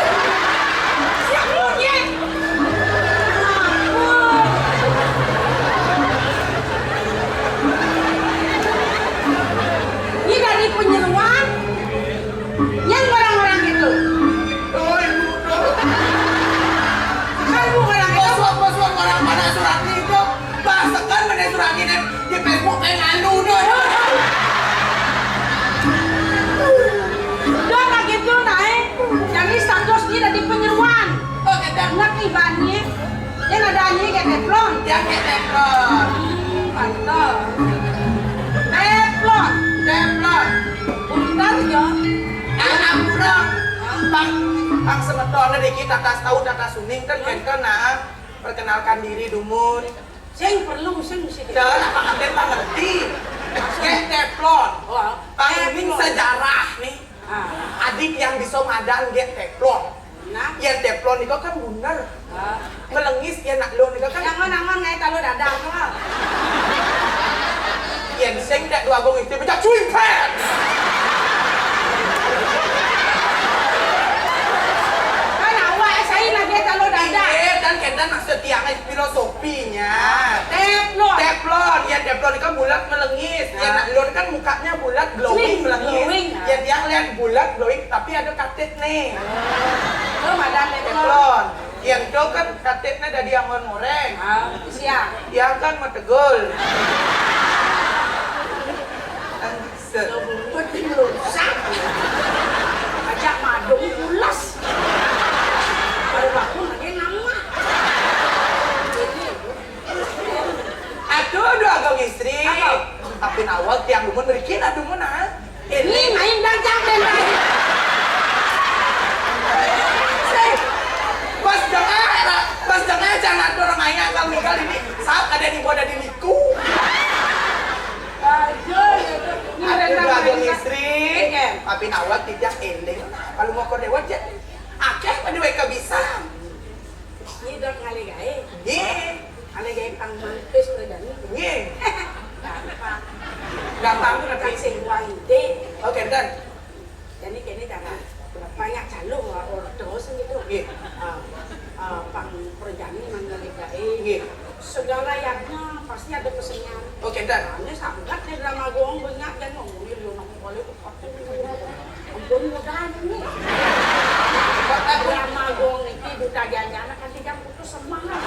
Siapa ni? Ini dari penyeruan yang orang-orang itu. Oh ibu, Kan orang itu. bos-bos orang pada surat ni itu. Bahasakan pada surat ini di Facebook yang anu tu. Dia lagi tu naik. Jadi status dia dari penyeruan. Oh kedang Ingat ibannya. Yang ada ni kayak teflon. yang keteplon. Mantap. Teflon. Teplon. Bentar je. Anak kurang. Bang sebetulnya di kita tas tahu data suning kan nah perkenalkan diri dumun. Sing perlu sing mesti. Dan apa kalian tak ngerti? Kayak teflon. Oh, Panggung sejarah nih. Adik yang bisa madan dia teflon. Nah, Yang teflon itu kan bener. Melengis ya nak lo itu kan. jangan ngai talu dadang tu. Yang sing dak dua gong itu macam cuy pen. Kan awak saya lagi talu dadang. Dan kita maksud tiang filosofinya. Teflon. Teflon, ya teflon itu kan bulat melengis. Ya nak lo kan mukanya bulat glowing melengis. Glowing, Ya tiang lihat bulat glowing tapi ada katet nih. Oh, madan teflon. Teflon. Yang itu kan katanya dari angon goreng. Siap. Yang kan metegol. Betul rusak. Ajak madung ulas. Baru bangun lagi nama. Aduh, dua agak istri. Tapi awal tiang dumun berikin aduh mana? Ini main dagang dan lain. Pas jangan jangan orang ayah kami kali ini saat ada di boda di liku. Ada dua agak istri. Tapi awal tidak ending. Kalau mau kau dewa aja. Akeh pada mereka bisa. Ini dong kali gaya. Ye, Kali gaya pang mantis berjani. ye. Gampang. Gampang tuh Kan nanti. sing wahide. Oke dan. Jadi kini cara banyak jalur ordo sing itu. Ye, Pang perjani mandali gaya. ye. Segala yaknya pasti ada kesenian. Oke dan. Ini sangat nih drama gong banyak dan ngomongin lu nong boleh aku. Ampun mudah nih. Drama gong ini duta janjana kan tidak putus semangat.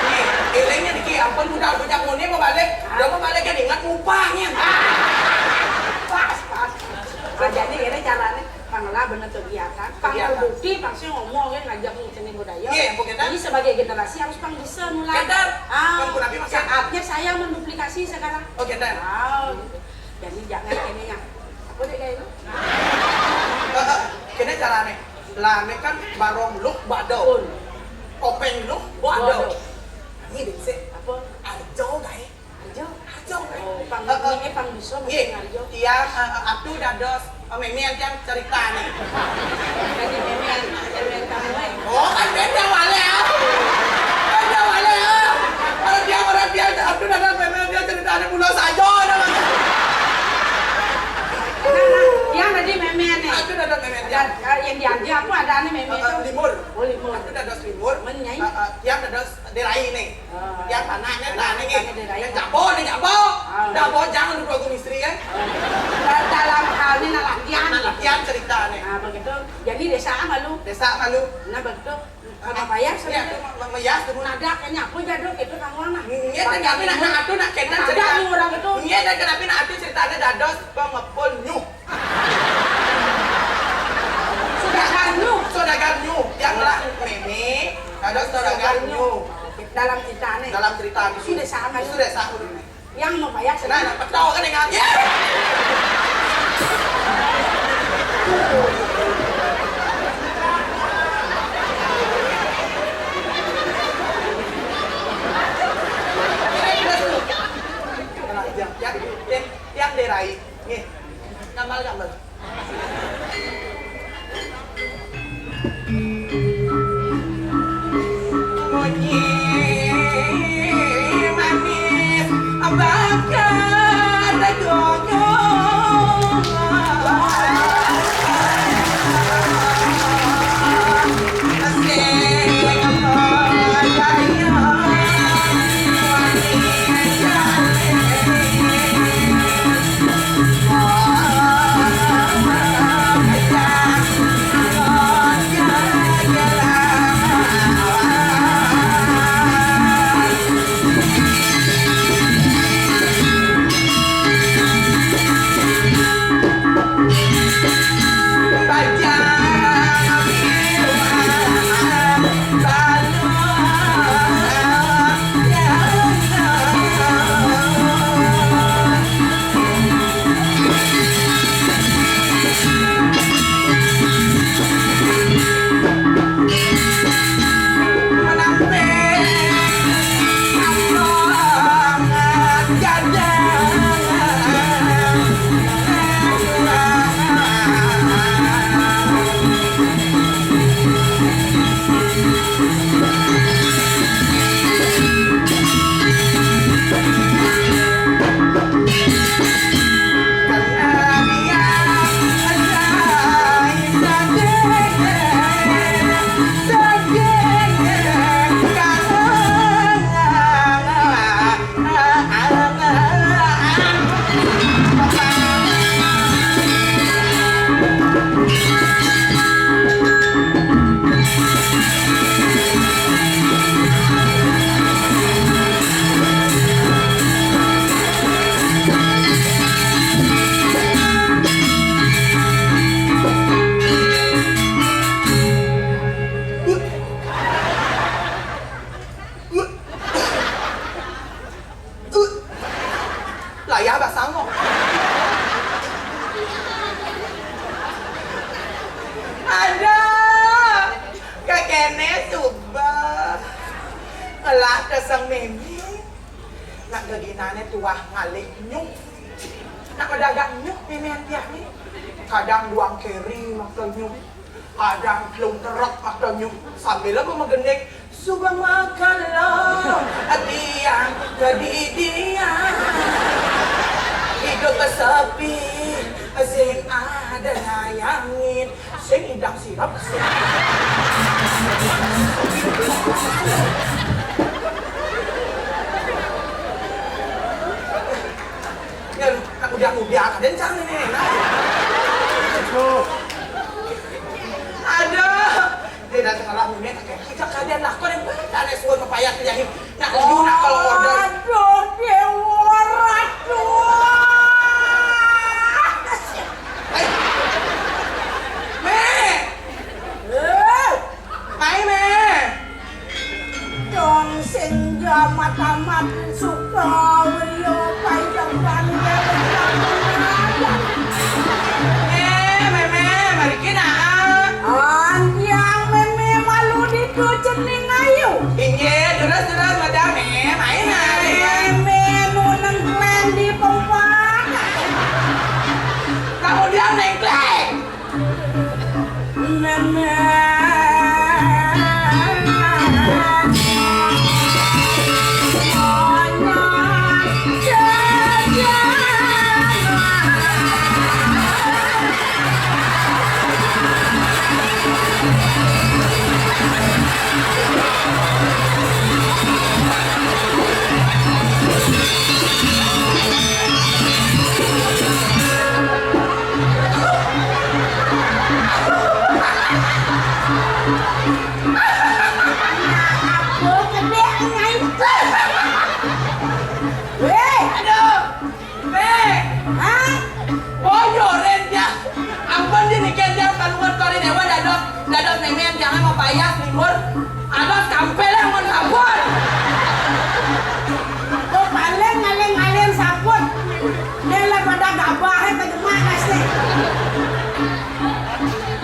Nih, ilengnya diki ampun udah banyak muni mau balik. Udah mau balik kan ingat upahnya. Pas. Jadi ini caranya panglah bener kegiatan. Panglah bukti pasti ngomongin ngajak seni budaya. Iya, Bu Ketan. Jadi sebagai generasi harus pang bisa mulai. Ketan, Bang Nabi masih. Saatnya saya menduplikasi sekarang. Oke dan. Jadi jangan ini ya. Apa deh kayak itu? Kini caranya. Lah ini kan barong luk badau. Kopeng luk badau. Ini diksi. Apa? Arjo guys. Ajo. Arjo guys. Oh, pang ini pang bisa Iya, mungkin ajo. iya, Abdu dados memian yang cerita nih. Jadi memen kamu Oh, kan beda wale ya. Beda wale ya. Orang dia Abdu dados memian dia cerita nih pulau saja namanya. yang tadi memen nih. Abdu dados memian Dan dia. yang diambil apa adanya memen itu? Limur. Oh, limur. Abdu dados limur. Menyai. Yang dados derai nih. Yang tanahnya tanah nih. Yang jabo. Jabo jangan lupa aku istri ya. Dalam hal ini latihan. Latihan cerita nih. Nah begitu. Jadi desa malu. Desa malu. Nah begitu. Apa ya? Iya, memeyas turun Nada kayaknya aku jadul itu kang mana? Iya, dan kami nak atu nak kena cerita. Ada orang itu. Iya, dan kami nak atu cerita ada dados pengepul nyuh. Saudagar nyuh, yang lah meme, dados saudagar nyuh. Dalam cerita nih. Dalam cerita Sudah sama. Sudah sama ini. Yang mau bayar Nah, nak tahu kan dengan ya. Yang derai, nih, gambar. Manis, bakar dagogo. kene subah. Ngelah kesang memi. Nak gaginane tuah ngalik nyuk. Nak pedagang nyuk memen tiap ni. Kadang duang keri makan nyuk. Kadang kelung terok makan nyuk. Sambil aku mengendek. Subang makanlah diam kedidian. Hidup sepi, sing ada nyayangin, sing idang sirap sing. Ya, aku udah kencang nih. Ada. Dia datang alam ini kayak kita kalian lah kau yang ada semua kepayah terjadi. Nak liu nak kalau order. Aduh, dewa ratu. Dong senja matamat suka beliau panjang pandai Mari kita. Anjang meme malu di cening ayu. Inye, terus madam main. Meme nuneng klen di pempat. Kemudian nengkleng. Meme. Dadap memen jangan mau payah libur. Ada kampel yang mau sabun. Oh paling ngaleng sabun. Nela pada gabah pada mana sih?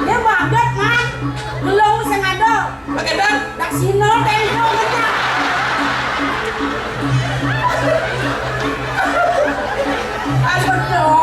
Dia banget man. Belum sengaja. Bagaimana? Tak sino tempo kita. Aduh.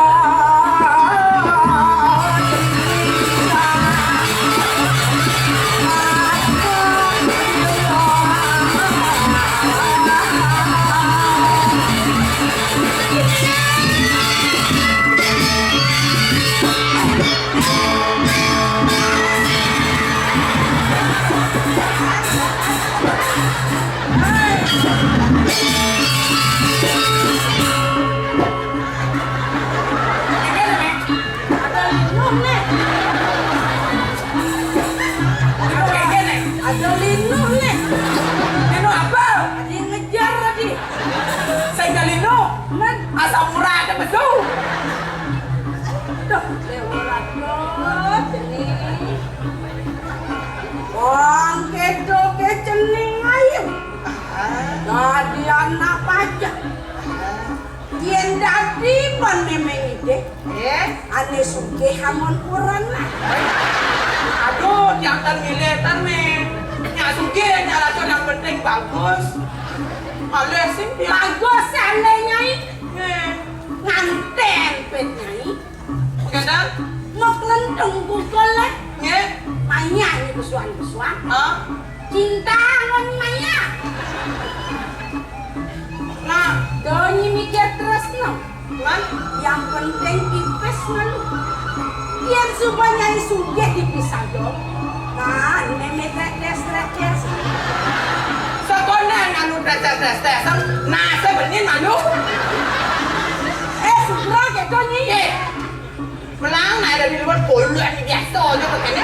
Ada linu nih. Lino apa? Ada yang ngejar tadi. Saya gak lino. Man, Asam murah ada betul. Duh, lewat ini. Wang kedo ke cening ayu. Jadi anak pajak. Yen dadi pan memeng ide. Ane suke hamon kurang lah. Aduh, jangan militan nih. Nyasuki nyala yang penting bagus. Oleh sih Bagus ale nyai. Nganten pet nyai. kadang Ngok lenteng kukolet. nge Maya ni besuan-besuan. Cinta ngon Maya. nah Donyi mikir terus no. kan Yang penting tipes malu. Biar supaya sugih dipisah dong. Nah, ini tes. sekolah nganu tes nah sebenarnya malu Sugro ke donyi. melang nah dari luar puluh yang biasa aja begini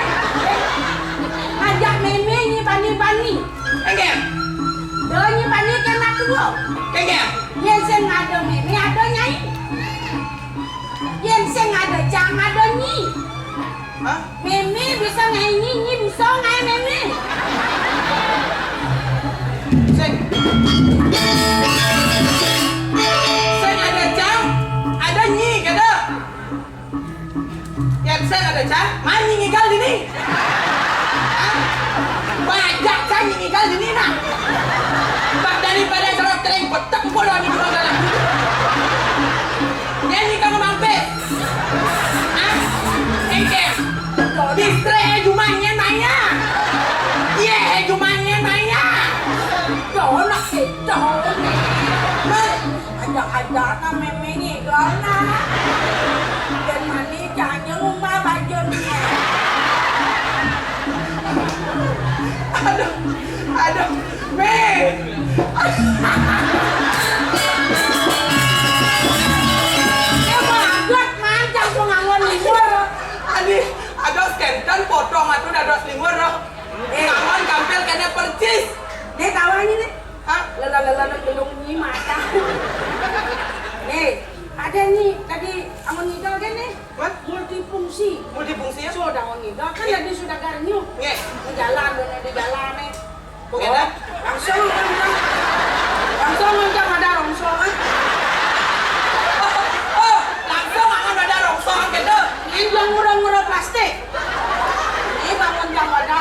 Ngajak meme ni bani-bani. kengem Donyi bani kena tua. kengem Yang sing ada meme ada nyai. Yang sing ada cang ada nyi. Meme bisa nyanyi, nyi bisa ngai meme. Saya ada jam, ada nyi kada. Yang saya ada jam, mana nyi ngigal di ni? Wah, Padahal memangnya gana. Dan mani jangan rumah bajunya. Aduh, Mei. Bagus manjang pengangon libur. Aduh, skenten potong atuh dados libur loh. Kangen kampel kena percis. Nih kawannya nih. Hah? Lala belum nih mata. Nih, ada nih tadi angon ngidol kan nih. What? Multifungsi. Multifungsi ya? Sudah angon ngidol kan tadi sudah garnyuk. Nge. Jalan di jalan nih. Bagaimana? Langsung ada rongsong kan? Oh, langsung angon ada rongsong gitu. Ini yang murah-murah plastik. Ini bangun jam ada.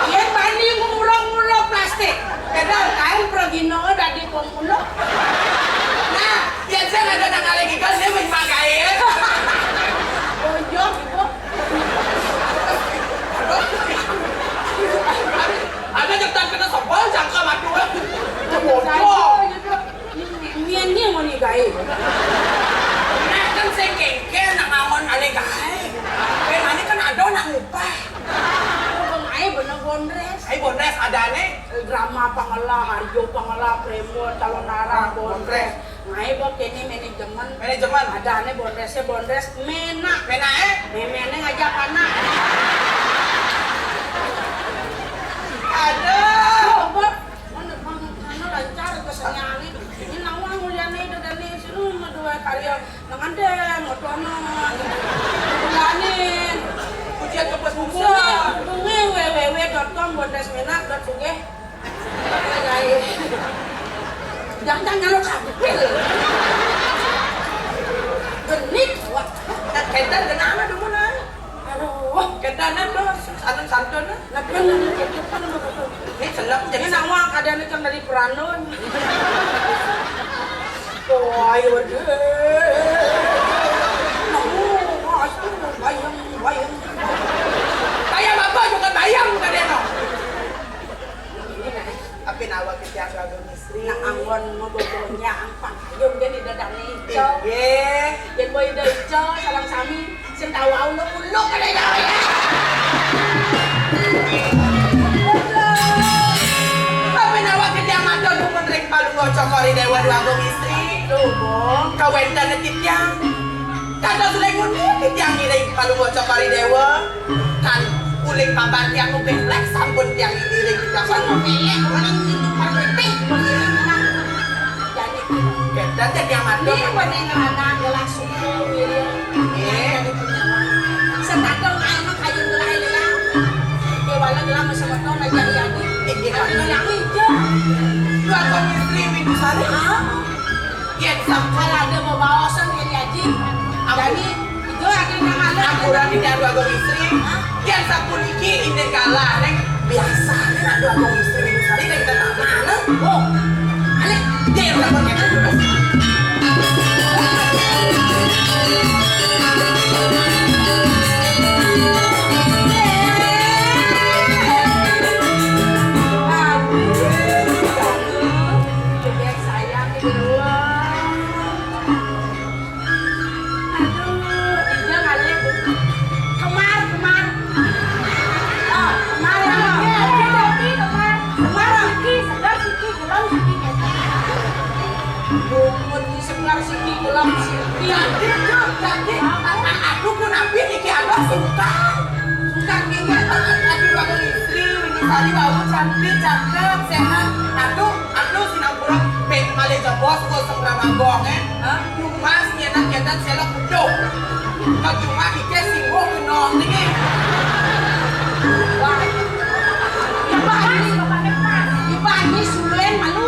Ini banding murah-murah plastik. Kedal kain pergino udah di pemulung. Nah, ya saya ada nang lagi kan dia menpakain. Bojok ibu. Ada cetan kena sopol jangka matu. Bojok. Ini mau nih guys. Nah, kan saya kengken nang ngamon ale gae. Ini kan ada nang upah. Pengai bener bondres. Ai bonres adane. Drama pangalah, Harjo pangalah, Premo, Talonara, bondres. Ngai bok ini manajemen. Manajemen. Ada ane bondresnya bondres menak. Menae. Memene ngajak anak. Aduh. Mana lancar kesenyangan ini. Ini nawang muliane itu dari sini dua karya nangandeng motono. Bulanin. Ujian kepes bungsu. Bungi www.com bondresmenak.sugeh. Jangan nyalok kabel. Genit wah. Kedan kenapa dumunan? Aduh, Kedanan do santun-santun. lagian itu kan betul. Ini selap Jadi jadi nawang kadang kan dari Peranon. Oh, ayo deh. Bayang. kayak bapak juga bayang tadi no. Tapi nawa kita agak istri. Nak anggon mau bobonya ampang. Yung dia di dadang nico. Iya. Yan boy nico, salang sami. Sentawa ulo-ulo ka na yun. Tapi nawa kita madon kung ring palungo cokori dewa dua agong istri. Lobo. Kawenta na tityang. Kata sulay mo ni tityang nilay palungo cokori dewa. Kan uling papan yang ubek sampun yang nilay kita Pilih, orang ini parwetih. Jadi Kita jadi yang madon. ini pada anak gelas suku milih. Jadi penyawa. Setakal anak kayu gelah ya. Kewala gelah sama tau na jadi. Ano yang hijau? Dua agong istri minggu sari. Yan sampun. Kalau ada mau bawasan ini aja. Jadi itu akhirnya ada. Akuran ini dua agong istri. Yan sampun iki ini kalah neng biasa neng dua agong istri minggu sari neng kita tak mana. Oh, alik. Dia udah pakai dulu. Aku pun nabi iki ada sungkan gini lagi dua agong istri ini tadi bawa cantik cakep sehat aduh sinapura pek maleja bos semra magong Lumas nyenak nyetak selok kudo kau cuma ike singgo kenong ini Ini sulen malu.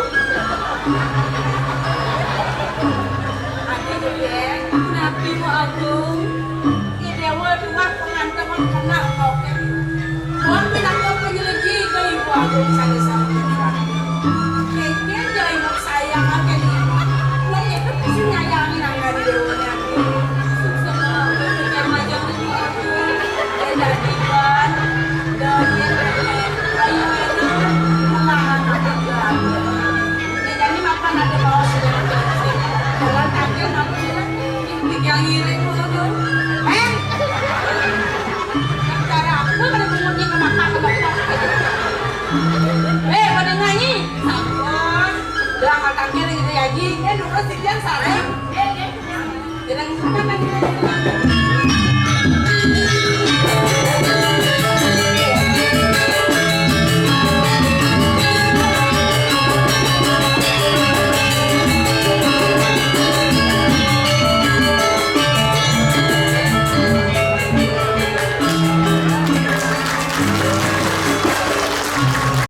Nabi mu agung, idewa dua pengantaman kena kau kan. Tuan pinakau penyelegi ke ibu agung sana-sana.